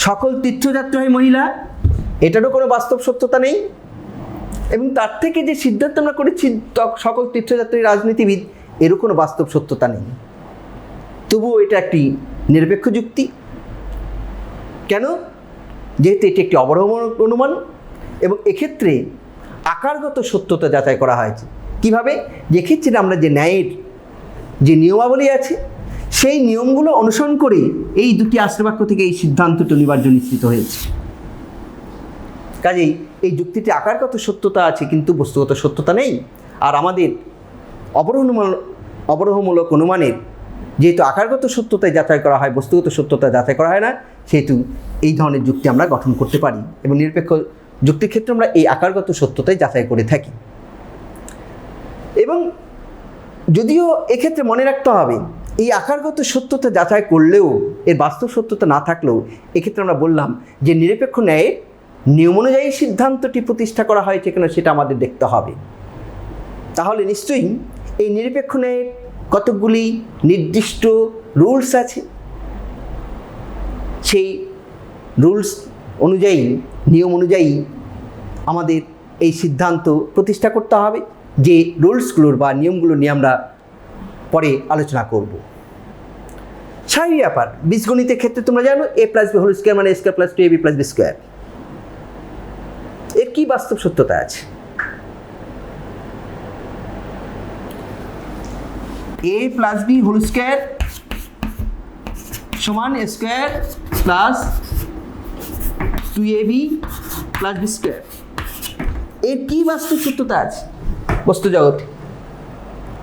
সকল তীর্থযাত্রী হয় মহিলা, এটারও কোনো বাস্তব সত্যতা নেই। এবং তার থেকে যে সিদ্ধান্ত আমরা করেছি সকল তীর্থযাত্রী রাজনীতিবিদ, এরও কোনো বাস্তব সত্যতা নেই। তবুও এটা একটি নিরপেক্ষ যুক্তি। কেন? যেহেতু এটি একটি অবরোহণ অনুমান এবং এক্ষেত্রে আকারগত সত্যতা যাচাই করা হয়েছে। কিভাবে? যেক্ষেত্রে আমরা যে ন্যায়ের যে নিয়মাবলী আছে, সেই নিয়মগুলো অনুসরণ করে এই দুটি আশ্রয়বাক্য থেকে এই সিদ্ধান্তটি অনিবার্য নিশ্চিত হয়েছে। কাজেই এই যুক্তিটি আকারগত সত্যতা আছে, কিন্তু বস্তুগত সত্যতা নেই। আর আমাদের অবরোহমূলক অনুমানের যেহেতু আকারগত সত্যতায় যাচাই করা হয়, বস্তুগত সত্যতা যাচাই করা হয় না, সেহেতু এই ধরনের যুক্তি আমরা গঠন করতে পারি এবং নিরপেক্ষ যুক্তির ক্ষেত্রে আমরা এই আকারগত সত্যতাই যাচাই করে থাকি। এবং যদিও এক্ষেত্রে মনে রাখতে হবে, এই আকারগত সত্যতা যাচাই করলেও এর বাস্তব সত্যতা না থাকলেও এক্ষেত্রে আমরা বললাম যে নিরপেক্ষ ন্যায়ের নিয়ম অনুযায়ী সিদ্ধান্তটি প্রতিষ্ঠা করা হয়েছে কিনা সেটা আমাদের দেখতে হবে। তাহলে নিশ্চয়ই এই নিরপেক্ষ ন্যায়ের কতকগুলি নির্দিষ্ট রুলস আছে, সেই রুলস অনুযায়ী, নিয়ম অনুযায়ী আমাদের এই সিদ্ধান্ত প্রতিষ্ঠা করতে হবে, যে রুলসগুলোর বা নিয়মগুলো নিয়ে আমরা পরে আলোচনা করব। স্বাভাবিক ব্যাপার, বীজগণিতের ক্ষেত্রে তোমরা জানো a + b হোল স্কয়ার মানে a² + 2ab + b²। এর কি বাস্তব সত্যতা আছে? a + b হোল স্কয়ার সমান a² + 2ab + b²। এর কি বাস্তব সত্যতা আছে বস্তু জগতে?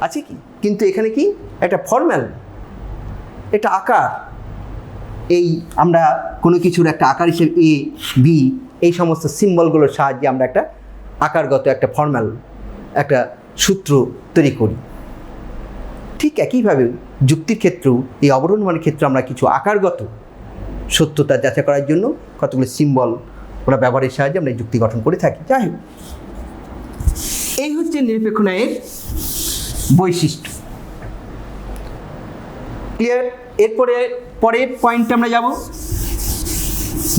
আছে কি? কিন্তু এখানে কি একটা ফর্ম্যাল, একটা আকার, এই আমরা কোনো কিছুর একটা আকার হিসেবে a, b এই সমস্ত সিম্বলগুলোর সাহায্যে আমরা একটা আকারগত একটা ফর্ম্যাল একটা সূত্র তৈরি করি। ঠিক একইভাবে যুক্তির ক্ষেত্রেও এই অবরোহণমানের ক্ষেত্রে আমরা কিছু আকারগত সত্যতা যাচাই করার জন্য কতগুলো সিম্বল ওরা ব্যবহারের সাহায্যে আমরা যুক্তি গঠন করে থাকি। যাই হোক, এই হচ্ছে নিরপেক্ষ ন্যায়ের বৈশিষ্ট্য। ক্লিয়ার? এরপরে পরের পয়েন্টে আমরা যাব,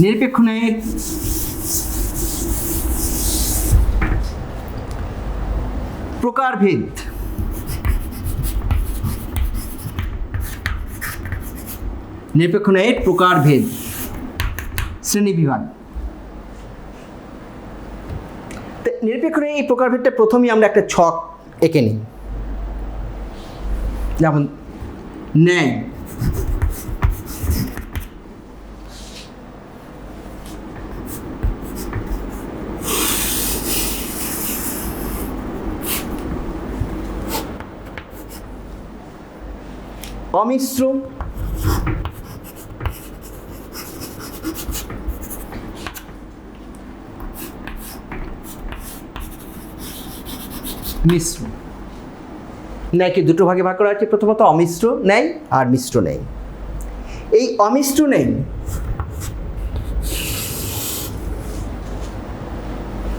নিরপেক্ষ ন্যায়ের প্রকারভেদ। নিরপেক্ষ ন্যায়ের প্রকারভেদ, শ্রেণীবিভাগ। নিরপেক্ষ ন্যায়ের এই প্রকারভেদটা প্রথমেই আমরা একটা ছক এঁকে নিই। যেমন ন্যায়, অমিশ্র, মিশ্র। ন্যায়কে দুটো ভাগে ভাগ করা হচ্ছে, প্রথমত অমিশ্র ন্যায় আর মিশ্র ন্যায়। এই অমিশ্র ন্যায়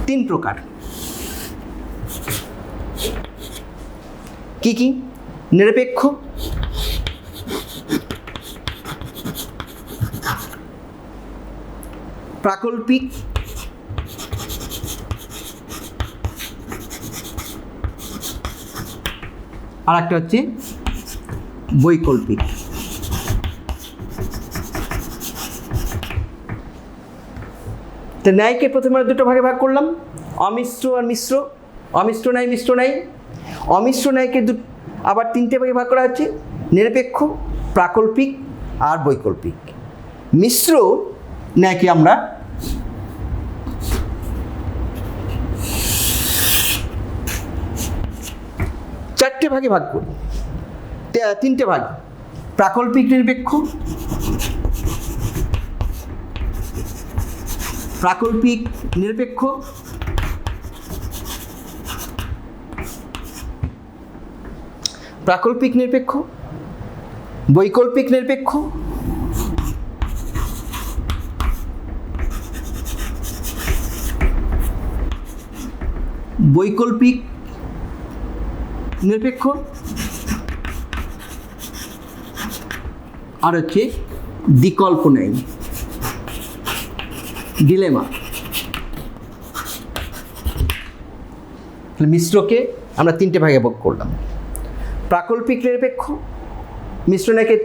তিন প্রকার। কি কি? নিরপেক্ষ, প্রাকল্পিক আর একটা হচ্ছে বৈকল্পিক। তো ন্যায়কে প্রথমে আমরা দুটো ভাগে ভাগ করলাম, অমিশ্র আর মিশ্র। অমিশ্র ন্যায়, মিশ্র ন্যায়। অমিশ্র ন্যায়কে আবার তিনটে ভাগে ভাগ করা হচ্ছে, নিরপেক্ষ, প্রাকল্পিক আর বৈকল্পিক। মিশ্র ন্যায়কে আমরা চারটে ভাগে ভাগ করি, তিনটে ভাগ, প্রাকল্পিক নিরপেক্ষ, প্রাকল্পিক নিরপেক্ষ, প্রাকল্পিক নিরপেক্ষ, বৈকল্পিক নিরপেক্ষ, বৈকল্পিক নিরপেক্ষ আর হচ্ছে বিকল্প ন্যায়, ডিলেমা। মিশ্রকে আমরা তিনটে ভাগে ভাগ করলাম, প্রাকল্পিক নিরপেক্ষ, মিশ্র ন্যায়কে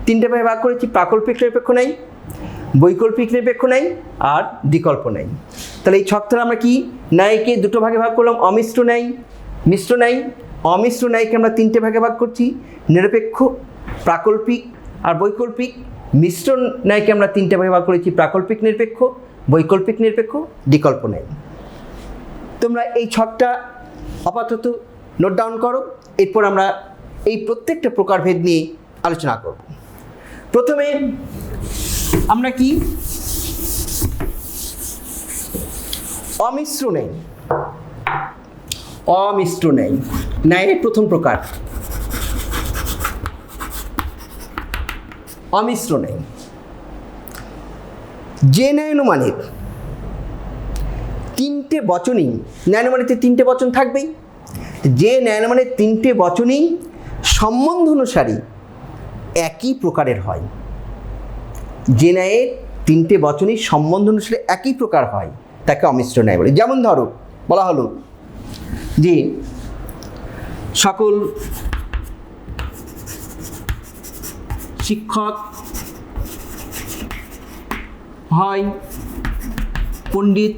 তিনটে ভাগে ভাগ করেছি, প্রাকল্পিক নিরপেক্ষ ন্যায়, বৈকল্পিক নিরপেক্ষ ন্যায় আর বিকল্প ন্যায়। তাহলে এই ছকটা আমরা কি, ন্যায়কে দুটো ভাগে ভাগ করলাম, অমিশ্র ন্যায়, মিশ্র ন্যায়। অমিশ্র ন্যায়কে আমরা তিনটে ভাগে ভাগ করছি, নিরপেক্ষ, প্রাকল্পিক আর বৈকল্পিক। মিশ্র ন্যায়কে আমরা তিনটে ভাগে ভাগ করেছি, প্রাকল্পিক নিরপেক্ষ, বৈকল্পিক নিরপেক্ষ, বিকল্প ন্যায়। তোমরা এই ছকটা আপাতত নোট ডাউন করো, এরপর আমরা এই প্রত্যেকটা প্রকারভেদ নিয়ে আলোচনা করব। প্রথমে আমরা কি, অমিশ্র ন্যায়। অমিশ্র ন্যায়, ন্যায়ের প্রথম প্রকার অমিশ্র ন্যায়। যে ন্যায়ানুমানের তিনটে বচনই, ন্যায়ানুমানেতে তিনটে বচন থাকবেই, যে ন্যায়ানুমানের তিনটে বচনই সম্বন্ধ অনুসারে একই প্রকারের হয়, যে ন্যায়ের তিনটে বচনই সম্বন্ধ অনুসারে একই প্রকার হয় তাকে অমিশ্র ন্যায় বলে। যেমন ধরো বলা হলো যে সকল শিক্ষক হয় পণ্ডিত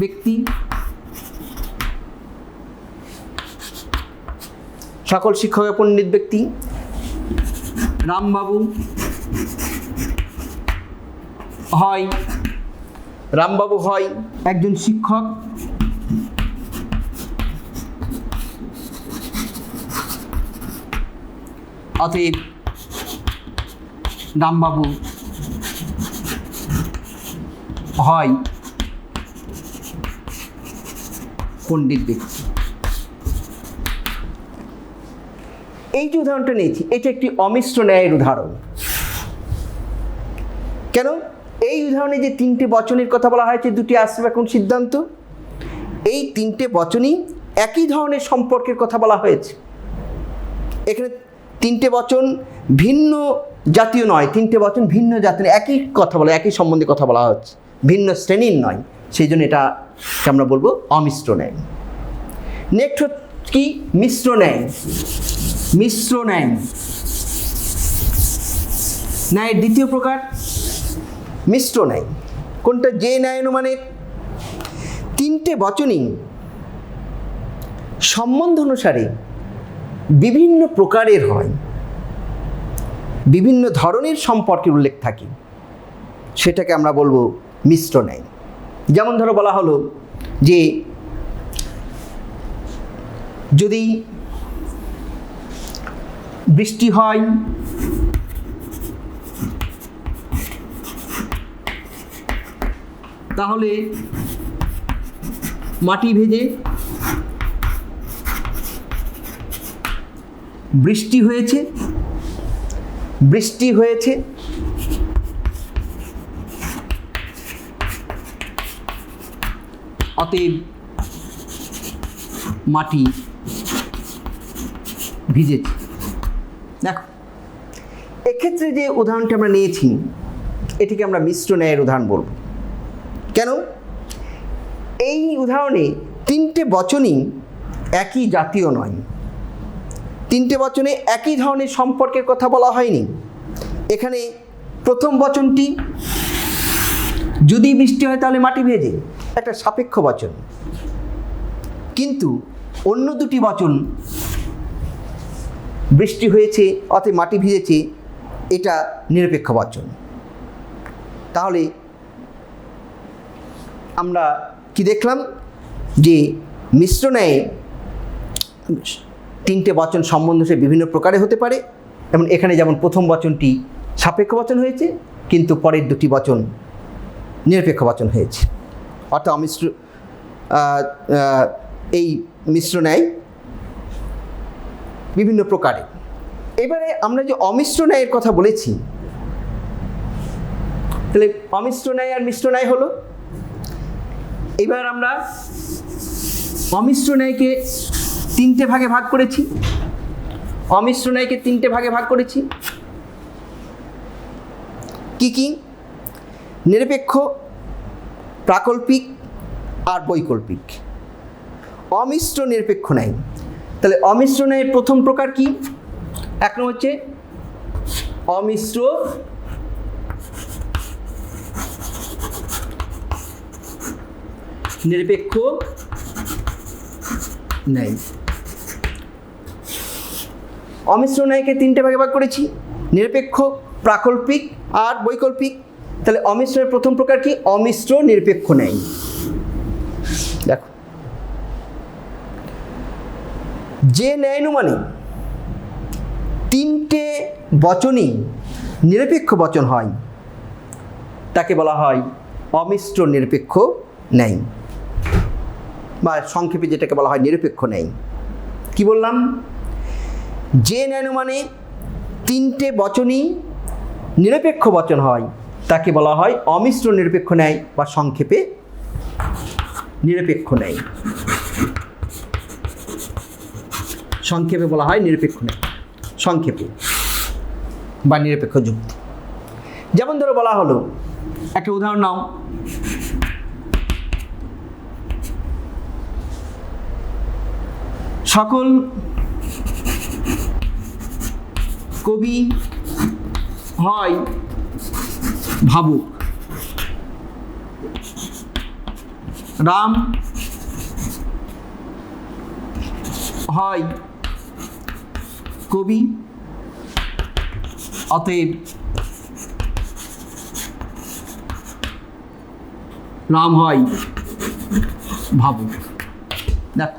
ব্যক্তি, সকল শিক্ষক পণ্ডিত ব্যক্তি। রামবাবু হয় একজন শিক্ষক, অতএব রামবাবু হয় পণ্ডিত ব্যক্তি। এই যে উদাহরণটা নিয়েছি, এটা একটি অমিশ্র ন্যায়ের উদাহরণ। কেন? এই উদাহরণে যে তিনটে বচনের কথা বলা হয়েছে, দুটি আশ্রয় ব্যাকরণ সিদ্ধান্ত, এই তিনটে বচনই একই ধরনের সম্পর্কের কথা বলা হয়েছে। এখানে তিনটে বচন ভিন্ন জাতীয় নয়, তিনটে বচন ভিন্ন জাতীয়, একই কথা বলা, একই সম্বন্ধে কথা বলা হচ্ছে, ভিন্ন শ্রেণীর নয়, সেই জন্য এটা আমরা বলবো অমিশ্র ন্যায়। নেক্সট কি, মিশ্র ন্যায়। মিশ্র ন্যায়, ন্যায়ের দ্বিতীয় প্রকার মিশ্র ন্যায়। কোনটা? যে ন্যায়ানুমানের তিনটে বচনই সম্বন্ধ অনুসারে বিভিন্ন প্রকারের হয়, বিভিন্ন ধরনের সম্পর্কের উল্লেখ থাকে, সেটাকে আমরা বলবো মিশ্র ন্যায়। যেমন ধরো বলা হলো যে যদি বৃষ্টি হয় তাহলে মাটি ভেজে বৃষ্টি হয়েছে, বৃষ্টি হয়েছে, অতএব মাটি ভিজেছে। দেখো এক্ষেত্রে যে উদাহরণটা আমরা নিয়েছি, এটিকে আমরা মিশ্র ন্যায়ের উদাহরণ বলব। কেন? এই উদাহরণে তিনটে বচনই একই জাতীয় নয়, তিনটে বচনে একই ধরনের সম্পর্কের কথা বলা হয়নি। এখানে প্রথম বচনটি যদি বৃষ্টি হয় তাহলে মাটি ভেজে, একটা সাপেক্ষ বচন, কিন্তু অন্য দুটি বচন বৃষ্টি হয়েছে অতএব মাটি ভিজেছে, এটা নিরপেক্ষ বচন। তাহলে আমরা কি দেখলাম যে মিশ্র ন্যায়ে তিনটে বচন সম্বন্ধ সে বিভিন্ন প্রকারে হতে পারে। যেমন এখানে যেমন প্রথম বচনটি সাপেক্ষ বচন হয়েছে, কিন্তু পরের দুটি বচন নিরপেক্ষ বচন হয়েছে, অর্থাৎ এই মিশ্র ন্যায় বিভিন্ন প্রকারে। এবারে আমরা যে অমিশ্র ন্যায়ের কথা বলেছি, তাহলে অমিশ্র ন্যায় আর মিশ্র ন্যায় হলো। এবার আমরা অমিশ্র ন্যায়কে তিনটে ভাগে ভাগ করেছি, অমিশ্র ন্যায়কে তিনটে ভাগে ভাগ করেছি। কি কি? নিরপেক্ষ, প্রাকল্পিক আর বৈকল্পিক। অমিশ্র নিরপেক্ষ ন্যায়, তাহলে অমিশ্র ন্যায়ের প্রথম প্রকার কি? এক নম্বর হচ্ছে অমিশ্র নিরপেক্ষ ন্যায়। অমিশ্র ন্যায়কে তিনটে ভাগে ভাগ করেছি, নিরপেক্ষ, প্রাকল্পিক আর বৈকল্পিক। তাহলে অমিশ্রের প্রথম প্রকার কি? অমিশ্র নিরপেক্ষ ন্যায়। দেখো, যে ন্যায়ানুমানে তিনটে বচনই নিরপেক্ষ বচন হয় তাকে বলা হয় অমিশ্র নিরপেক্ষ ন্যায়, বা সংক্ষেপে যেটাকে বলা হয় নিরপেক্ষ ন্যায়। কি বললাম? যে ন্যায়ানুমানে তিনটে বচনই নিরপেক্ষ বচন হয় তাকে বলা হয় অমিশ্র নিরপেক্ষ ন্যায়, বা সংক্ষেপে নিরপেক্ষ ন্যায়। সংক্ষেপে বলা হয় নিরপেক্ষ ন্যায়, সংক্ষেপে বা নিরপেক্ষ যুক্তি। যেমন ধরো বলা হলো, একটা উদাহরণ নাও, সকল কবি হয় ভাবুক, রাম হয় কবি, অতএব রাম হয় ভাবুক। দেখ,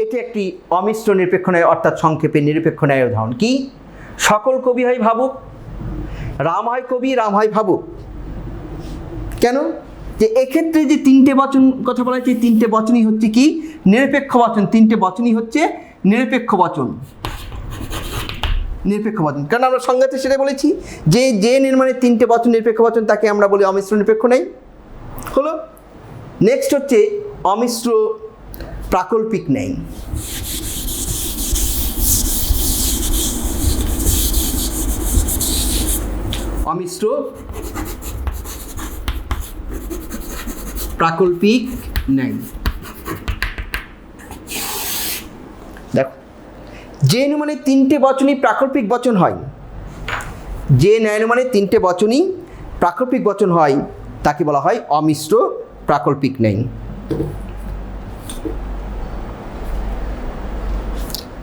এটি একটি অমিশ্র নিরপেক্ষ ন্যায়, অর্থাৎ সংক্ষেপে নিরপেক্ষ ন্যায়ের উদাহরণ। কি? সকল কবি হয় ভাবুক, রাম হয় কবি, রাম হয় ভাবুক। কেন? যে এক্ষেত্রে যে তিনটে বচন কথা বলা হচ্ছে, তিনটে বচনই হচ্ছে কি? নিরপেক্ষ বচন। তিনটে বচনই হচ্ছে নিরপেক্ষ বচন, নিরপেক্ষ বচন। কারণ আমরা সংজ্ঞাতে সেটা বলেছি যে যে নির্মাণে তিনটে বচন নিরপেক্ষ বচন তাকে আমরা বলি অমিশ্র নিরপেক্ষ ন্যায়। হলো। নেক্সট হচ্ছে অমিশ্র প্রাকল্পিক ন্যায়। অমিশ্র প্রাকল্পিক ন্যায়। দেখো, যে অনুমানে তিনটে বচনই প্রাকল্পিক বচন হয়, যে ন্যায়ানুমানে তিনটে বচনই প্রাকল্পিক বচন হয় তাকে বলা হয় অমিশ্র প্রাকল্পিক ন্যায়।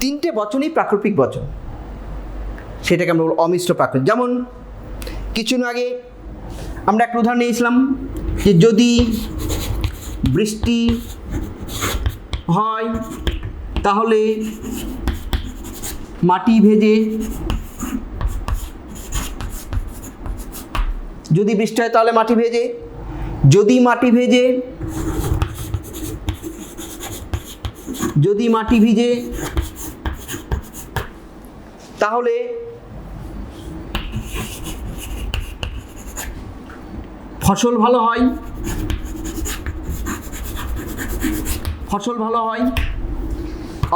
তিনটে বচনই প্রাকল্পিক বচন, সেটাকে আমরা বলব অমিশ্র প্রাকল্পিক। যেমন কিছুদিন আগে আমরা একটা উদাহরণ নিয়েছিলাম যে যদি বৃষ্টি হয় তাহলে মাটি ভেজে, যদি বৃষ্টি হয় তাহলে মাটি ভেজে, যদি মাটি ভেজে, যদি মাটি ভিজে তাহলে ফসল ভালো হয়, ফসল ভালো হয়।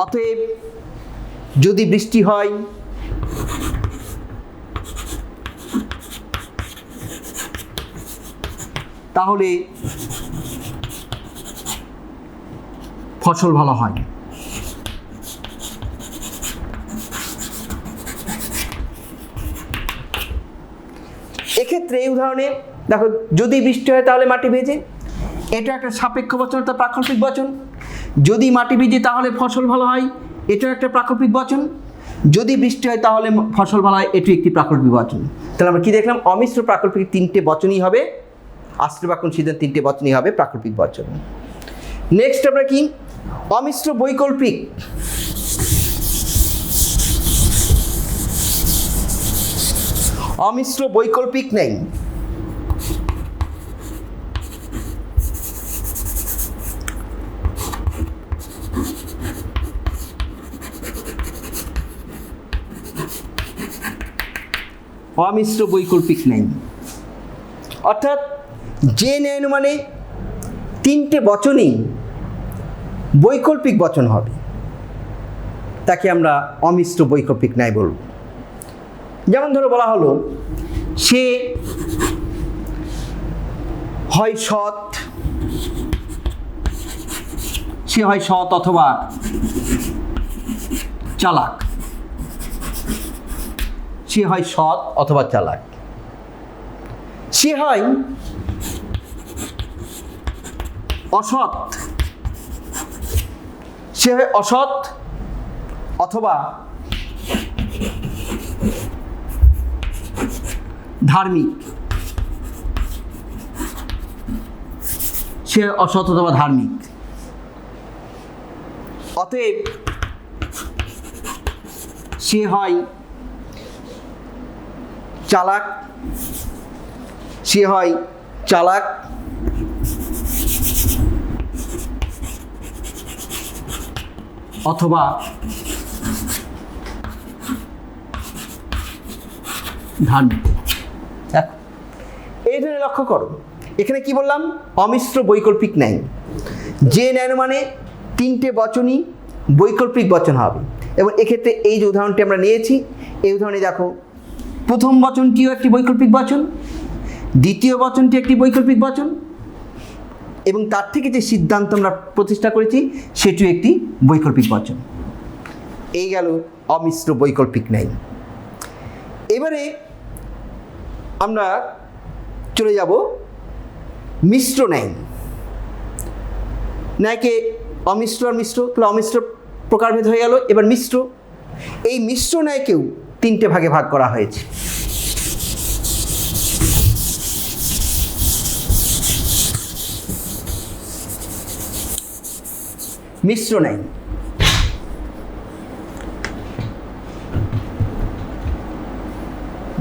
অতএব যদি বৃষ্টি হয় তাহলে ফসল ভালো হয়। এক্ষেত্রে এই উদাহরণে দেখো, যদি বৃষ্টি হয় তাহলে মাটি ভেজে, এটা একটা সাপেক্ষ বচন অর্থাৎ প্রাকল্পিক বচন। যদি মাটি ভিজে তাহলে ফসল ভালো হয়, এটাও একটা প্রাকল্পিক বচন। যদি বৃষ্টি হয় তাহলে ফসল ভালো হয়, এটি একটি প্রাকল্পিক বচন। তাহলে আমরা কি দেখলাম? অমিশ্র প্রাকল্পিক তিনটে বচনই হবে, আশ্রয় বাক্য সিদ্ধান্ত তিনটে বচনই হবে প্রাকল্পিক বচন। নেক্সট আমরা কি? অমিশ্র বৈকল্পিক। অমিশ্র বৈকল্পিক নেই। অমিশ্র বৈকল্পিক নেই, অর্থাৎ যে ন্যায় অনুমানে তিনটে বচনই বৈকল্পিক বচন হবে তাকে আমরা অমিশ্র বৈকল্পিক ন্যায় বলব। যেমন ধরো বলা হলো সে হয় সৎ, সে হয় সৎ অথবা চালাক, সে হয় সৎ অথবা চালাক। সে হয় অসৎ, সে হয় অসৎ অথবা ধার্মিক, সে অসৎ অথবা ধার্মিক। অতএব সে হয় চালাক, সে হয় চালাক অথবা ধার্মিক। দেখো এই ধরে লক্ষ্য করো, এখানে কি বললাম? অমিশ্র বৈকল্পিক ন্যায়। যে ন্যায় মানে তিনটে বচনই বৈকল্পিক বচন হবে। এবং এক্ষেত্রে এই যে উদাহরণটি আমরা নিয়েছি, এই উদাহরণে দেখো প্রথম বচনটিও একটি বৈকল্পিক বচন, দ্বিতীয় বচনটি একটি বৈকল্পিক বচন, এবং তার থেকে যে সিদ্ধান্ত আমরা প্রতিষ্ঠা করেছি সেটিও একটি বৈকল্পিক বচন। এই গেল অমিশ্র বৈকল্পিক ন্যায়। এবারে আমরা চলে যাব মিশ্র ন্যায়। ন্যায়কে অমিশ্র আর মিশ্র, তাহলে অমিশ্র প্রকারভেদ হয়ে গেল। এবার মিশ্র। এই মিশ্র ন্যায়কেও তিনটে ভাগে ভাগ করা হয়েছে। মিশ্র ন্যায়।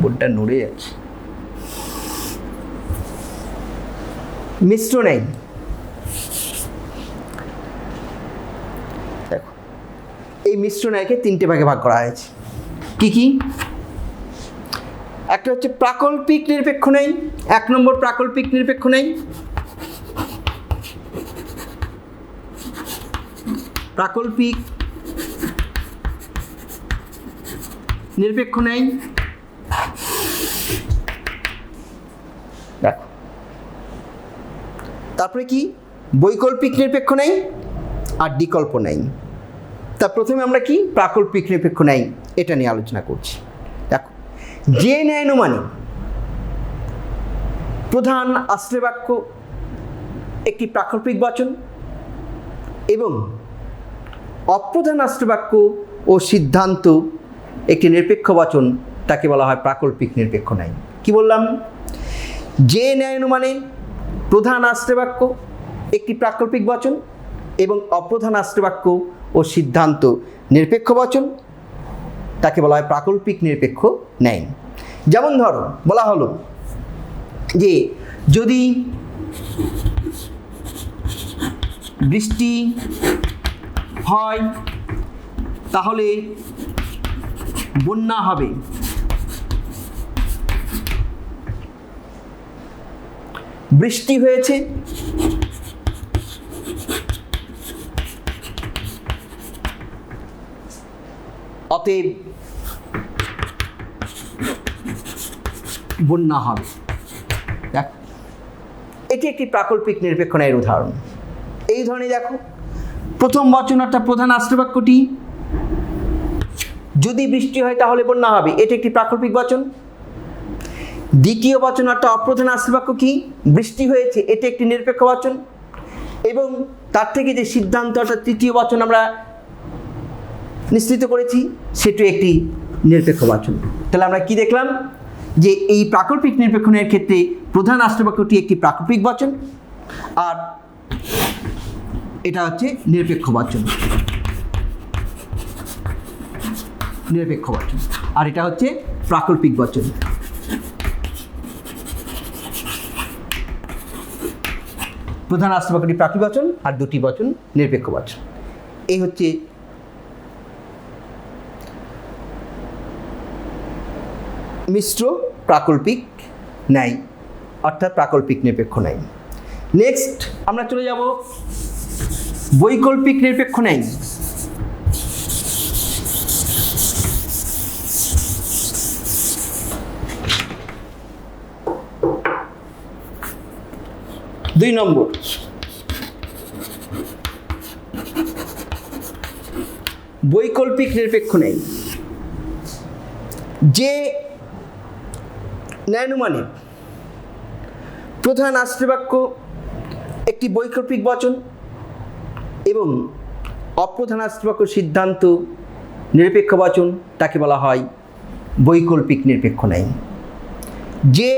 বোর্ডটা নড়ে যাচ্ছে। মিশ্র ন্যায় দেখো, এই মিশ্র ন্যায়কে তিনটে ভাগে ভাগ করা হয়েছে। কি কি? একটা হচ্ছে প্রাকল্পিক নিরপেক্ষ ন্যায়। 1 নম্বর প্রাকল্পিক নিরপেক্ষ ন্যায়। প্রাকল্পিক নিরপেক্ষ ন্যায়। দেখো তারপরে কি? বৈকল্পিক নিরপেক্ষ ন্যায় আর বিকল্প ন্যায়। তা প্রথমে আমরা কি প্রাকল্পিক নিরপেক্ষ ন্যায় এটা নিয়ে আলোচনা করছি। দেখো, যে ন্যায় অনুমানে প্রধান আশ্রয় বাক্য একটি প্রাকল্পিক বচন এবং অপ্রধান আশ্রয় বাক্য ও সিদ্ধান্ত একটি নিরপেক্ষ বচন, তাকে বলা হয় প্রাকল্পিক নিরপেক্ষ ন্যায়। কি বললাম? যে ন্যায় অনুমানে প্রধান আশ্রয় বাক্য একটি প্রাকল্পিক বচন এবং অপ্রধান আশ্রয় বাক্য ও সিদ্ধান্ত নিরপেক্ষ বচন, তাকে বলা হয় প্রাকল্পিক নিরপেক্ষ ন্যায়। যেমন ধরো বলা হলো যে যদি বৃষ্টি হয় তাহলে বন্যা হবে। বৃষ্টি হয়েছে, অতএব বন্যা হবে। দেখ, এটি একটি প্রাকল্পিক নিরপেক্ষ ন্যায়ের উদাহরণ। এই ধরনের দেখো, প্রথম বচন অর্থাৎ প্রধান আশ্রয়বাক্যটি যদি বৃষ্টি হয় তাহলে বন্যা হবে, এটি একটি প্রাকল্পিক বচন। দ্বিতীয় বচন অর্থাৎ অপ্রধান আশ্রয়বাক্য কি, বৃষ্টি হয়েছে, এটি একটি নিরপেক্ষ বচন। এবং তার থেকে যে সিদ্ধান্ত অর্থাৎ তৃতীয় বচন আমরা নিশ্চিত করেছি, সেটি একটি নিরপেক্ষ বচন। তাহলে আমরা কি দেখলাম, যে এই প্রাকল্পিক নিরপেক্ষ ন্যায়ের ক্ষেত্রে প্রধান আশ্রয়বাক্যটি একটি প্রাকল্পিক বচন, আর এটা হচ্ছে নিরপেক্ষ বচন, নিরপেক্ষ বচন, আর এটা হচ্ছে প্রাকল্পিক বচন। প্রধান আশ্রয়বাক্যটি প্রাকৃতিক বচন আর দুটি বচন নিরপেক্ষ বচন। এই হচ্ছে মিশ্র প্রাকল্পিক ন্যায় অর্থাৎ প্রাকল্পিক নিরপেক্ষ ন্যায়। নেক্সট আমরা চলে যাব বৈকল্পিক নিরপেক্ষ ন্যায়। দুই নম্বর, বৈকল্পিক নিরপেক্ষ ন্যায়। যে ন্যায়ানুমানের প্রধান আশ্রয়বাক্য একটি বৈকল্পিক বচন এবং অপ্রধান আশ্রয়বাক্য সিদ্ধান্ত নিরপেক্ষ বচন, তাকে বলা হয় বৈকল্পিক নিরপেক্ষ ন্যায়। যে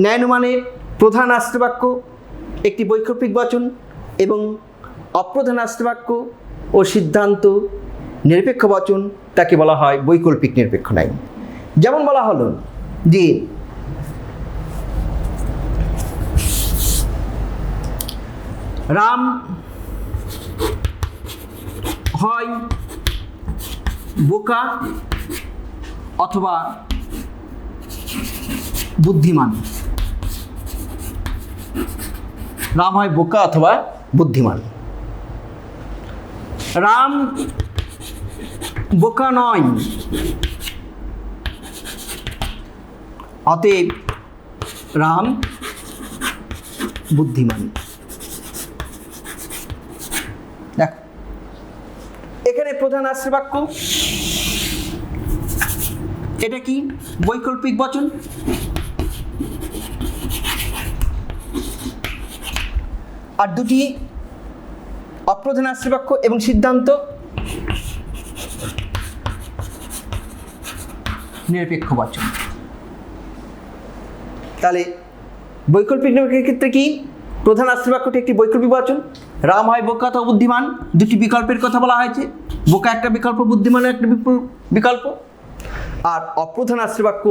ন্যায়ানুমানের প্রধান আশ্রয়বাক্য একটি বৈকল্পিক বচন এবং অপ্রধান আশ্রয়বাক্য ও সিদ্ধান্ত নিরপেক্ষ বচন, তাকে বলা হয় বৈকল্পিক নিরপেক্ষ ন্যায়। যেমন বলা হলো যে রাম হয় বোকা অথবা বুদ্ধিমান, রাম হয় বোকা অথবা বুদ্ধিমান। রাম বোকা নয়, অতএব রাম বুদ্ধিমান। দেখ, এখানে প্রধান আশ্রয়বাক্য এটা কি, বৈকল্পিক বচন। আর দুটি অপ্রধান আশ্রয়বাক্য এবং সিদ্ধান্ত নিরপেক্ষ বচন। তাহলে বৈকল্পিক নিরপেক্ষের ক্ষেত্রে কি, প্রধান আশ্রয়বাক্যটি একটি বৈকল্পিক বচন, রাম হয় বোকা অথবা বুদ্ধিমান, দুটি বিকল্পের কথা বলা হয়েছে, বোকা একটা বিকল্প, বুদ্ধিমান একটা বিকল্প। আর অপ্রধান আশ্রয়বাক্য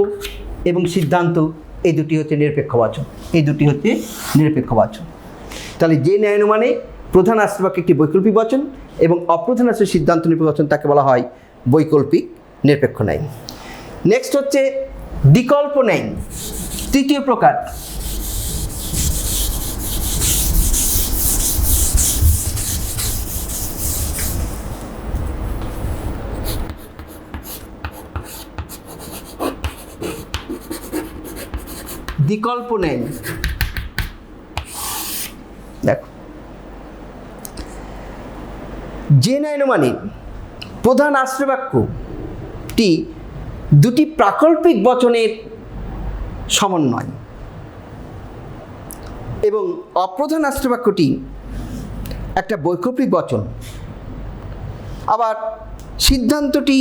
এবং সিদ্ধান্ত, এই দুটি হচ্ছে নিরপেক্ষ বচন, এই দুটি হচ্ছে নিরপেক্ষ বচন। তাহলে যে ন্যায়ানুমানে প্রধান আশ্রয়বাক্য একটি বৈকল্পিক বচন এবং অপ্রধান আশ্রয় সিদ্ধান্ত নিরপেক্ষ বচন, তাকে বলা হয় বৈকল্পিক নিরপেক্ষ ন্যায়। নেক্সট হচ্ছে বিকল্প ন্যায়, তৃতীয় প্রকার। বিকল্প ন্যায়, দেখো, যে ন্যায়ানুমানের প্রধান আশ্রয়বাক্যটি দুটি প্রাকল্পিক বচনের সমন্বয় এবং অপ্রধান আশ্রয়বাক্যটি একটা বৈকল্পিক বচন, আবার সিদ্ধান্তটি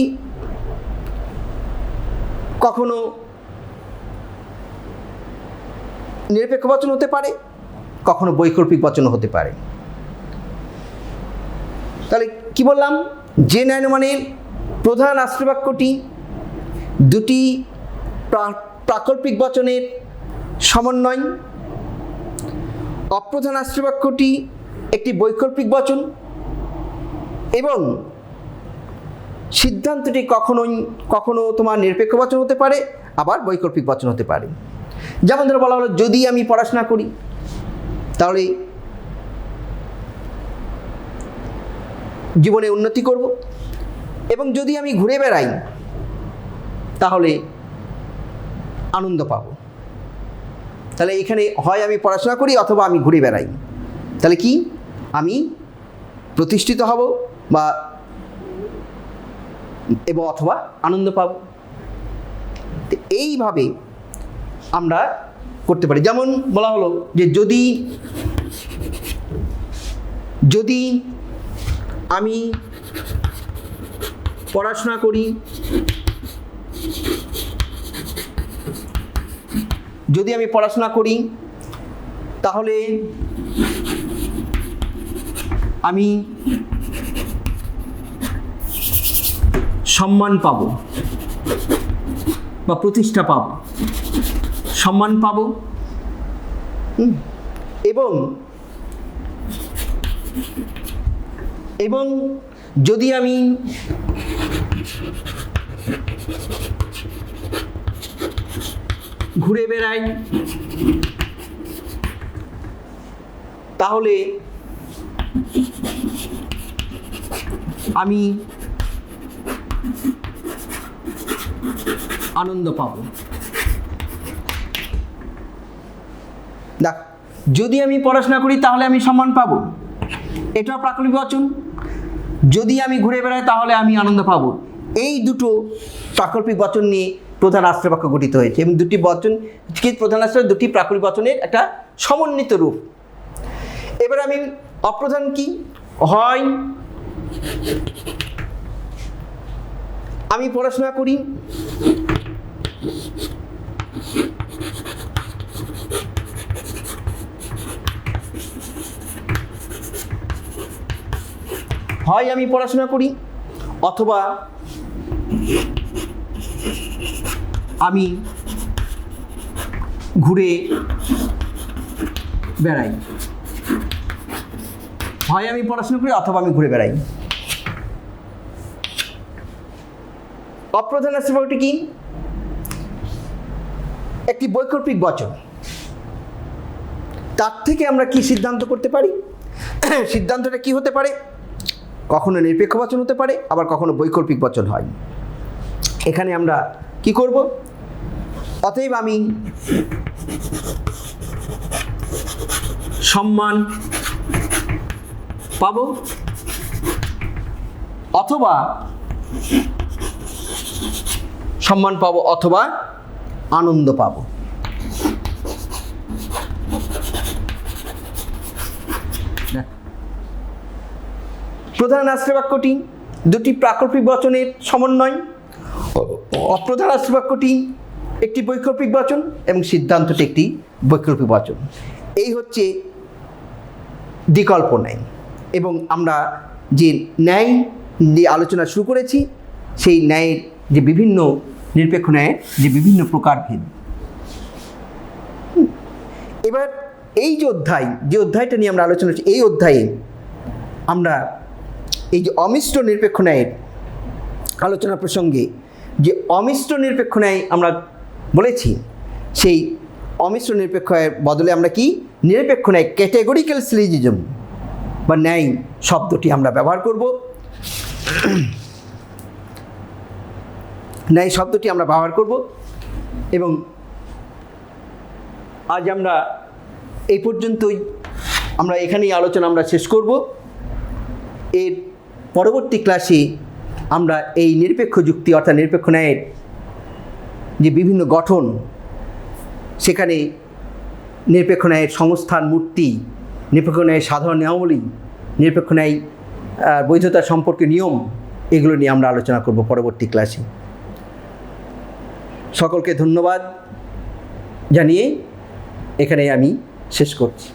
কখনো নিরপেক্ষ বচন হতে পারে, কখনো বৈকল্পিক বচনও হতে পারে। তাহলে কি বললাম, যে ন্যায়ানুমানের প্রধান আশ্রয়বাক্যটি দুটি প্রাকল্পিক বচনের সমন্বয়, অপ্রধান আশ্রয়বাক্যটি একটি বৈকল্পিক বচন এবং সিদ্ধান্তটি কখনো তোমার নিরপেক্ষ বচন হতে পারে, আবার বৈকল্পিক বচন হতে পারে। যেমন ধরো বলা হলো, যদি আমি পড়াশোনা করি তাহলে জীবনে উন্নতি করব, এবং যদি আমি ঘুরে বেড়াই তাহলে আনন্দ পাব। তাহলে এখানে হয় আমি পড়াশোনা করি অথবা আমি ঘুরে বেড়াই। তাহলে কি আমি প্রতিষ্ঠিত হব বা এবং অথবা আনন্দ পাব। এইভাবে আমরা করতে পারি। যেমন বলা হলো যে যদি আমি পড়াশোনা করি, তাহলে আমি সম্মান পাব বা প্রতিষ্ঠা পাব, সম্মান পাব। এবং যদি আমি ঘুরে বেড়াই তাহলে আমি আনন্দ পাব। দেখ, যদি আমি পড়াশোনা করি তাহলে আমি সম্মান পাব, এটা প্রাকৃতিক বচন। যদি আমি ঘুরে বেড়াই তাহলে আমি আনন্দ পাব। এই দুটো প্রাকল্পিক বচন নিয়ে প্রধান আশ্রয় বাক্য গঠিত হয়েছে এবং দুটি বচন প্রধান আশ্রয় দুটি প্রাকৃতিক বচনের একটা সমন্বিত রূপ। এবার আমি অপ্রধান কি হয়, আমি পড়াশোনা করি, অথবা আমি ঘুরে বেড়াই। হয় আমি পড়াশোনা করি অথবা আমি ঘুরে বেড়াই। অপ্রধান আশ্রয় বাক্যটি কি? একটি বৈকল্পিক বচন। তার থেকে আমরা কি সিদ্ধান্ত করতে পারি? সিদ্ধান্তটা কি হতে পারে? কখনো নিরপেক্ষ বচন হতে পারে, আবার কখনো বৈকল্পিক বচন হয়। এখানে আমরা কি করব? অতএব আমি সম্মান পাব অথবা আনন্দ পাব। প্রধান আশ্রয় বাক্যটি দুটি প্রাকল্পিক বচনের সমন্বয়, অপ্রধান আশ্রয় বাক্যটি একটি বৈকল্পিক বচন এবং সিদ্ধান্তটি একটি বৈকল্পিক বচন। এই হচ্ছে বিকল্প ন্যায়। এবং আমরা যে ন্যায় নিয়ে আলোচনা শুরু করেছি, সেই ন্যায়ের যে বিভিন্ন নিরপেক্ষ ন্যায়ের যে বিভিন্ন প্রকারভেদ। এবার এই যে অধ্যায়টা নিয়ে আমরা আলোচনা করছি, এই অধ্যায়ে আমরা এই যে অমিশ্র নিরপেক্ষ ন্যায়ের আলোচনা প্রসঙ্গে যে অমিশ্র নিরপেক্ষ ন্যায় আমরা বলেছি, সেই অমিশ্র নিরপেক্ষ ন্যায়ের বদলে আমরা কি নিরপেক্ষ ন্যায় ক্যাটেগরিক্যাল সিলোজিজম বা ন্যায় শব্দটি আমরা ব্যবহার করব। ন্যায় শব্দটি আমরা ব্যবহার করব এবং আজ আমরা এই পর্যন্তই, আমরা এখানেই আলোচনা আমরা শেষ করব। এর পরবর্তী ক্লাসে আমরা এই নিরপেক্ষ যুক্তি অর্থাৎ নিরপেক্ষ ন্যায়ের যে বিভিন্ন গঠন, সেখানে নিরপেক্ষ ন্যায়ের সংস্থান মূর্তি, নিরপেক্ষ ন্যায়ের সাধারণ নিয়মাবলী, নিরপেক্ষ ন্যায় বৈধতা সম্পর্কে নিয়ম, এগুলো নিয়ে আমরা আলোচনা করব পরবর্তী ক্লাসে। সকলকে ধন্যবাদ জানিয়ে এখানে আমি শেষ করছি।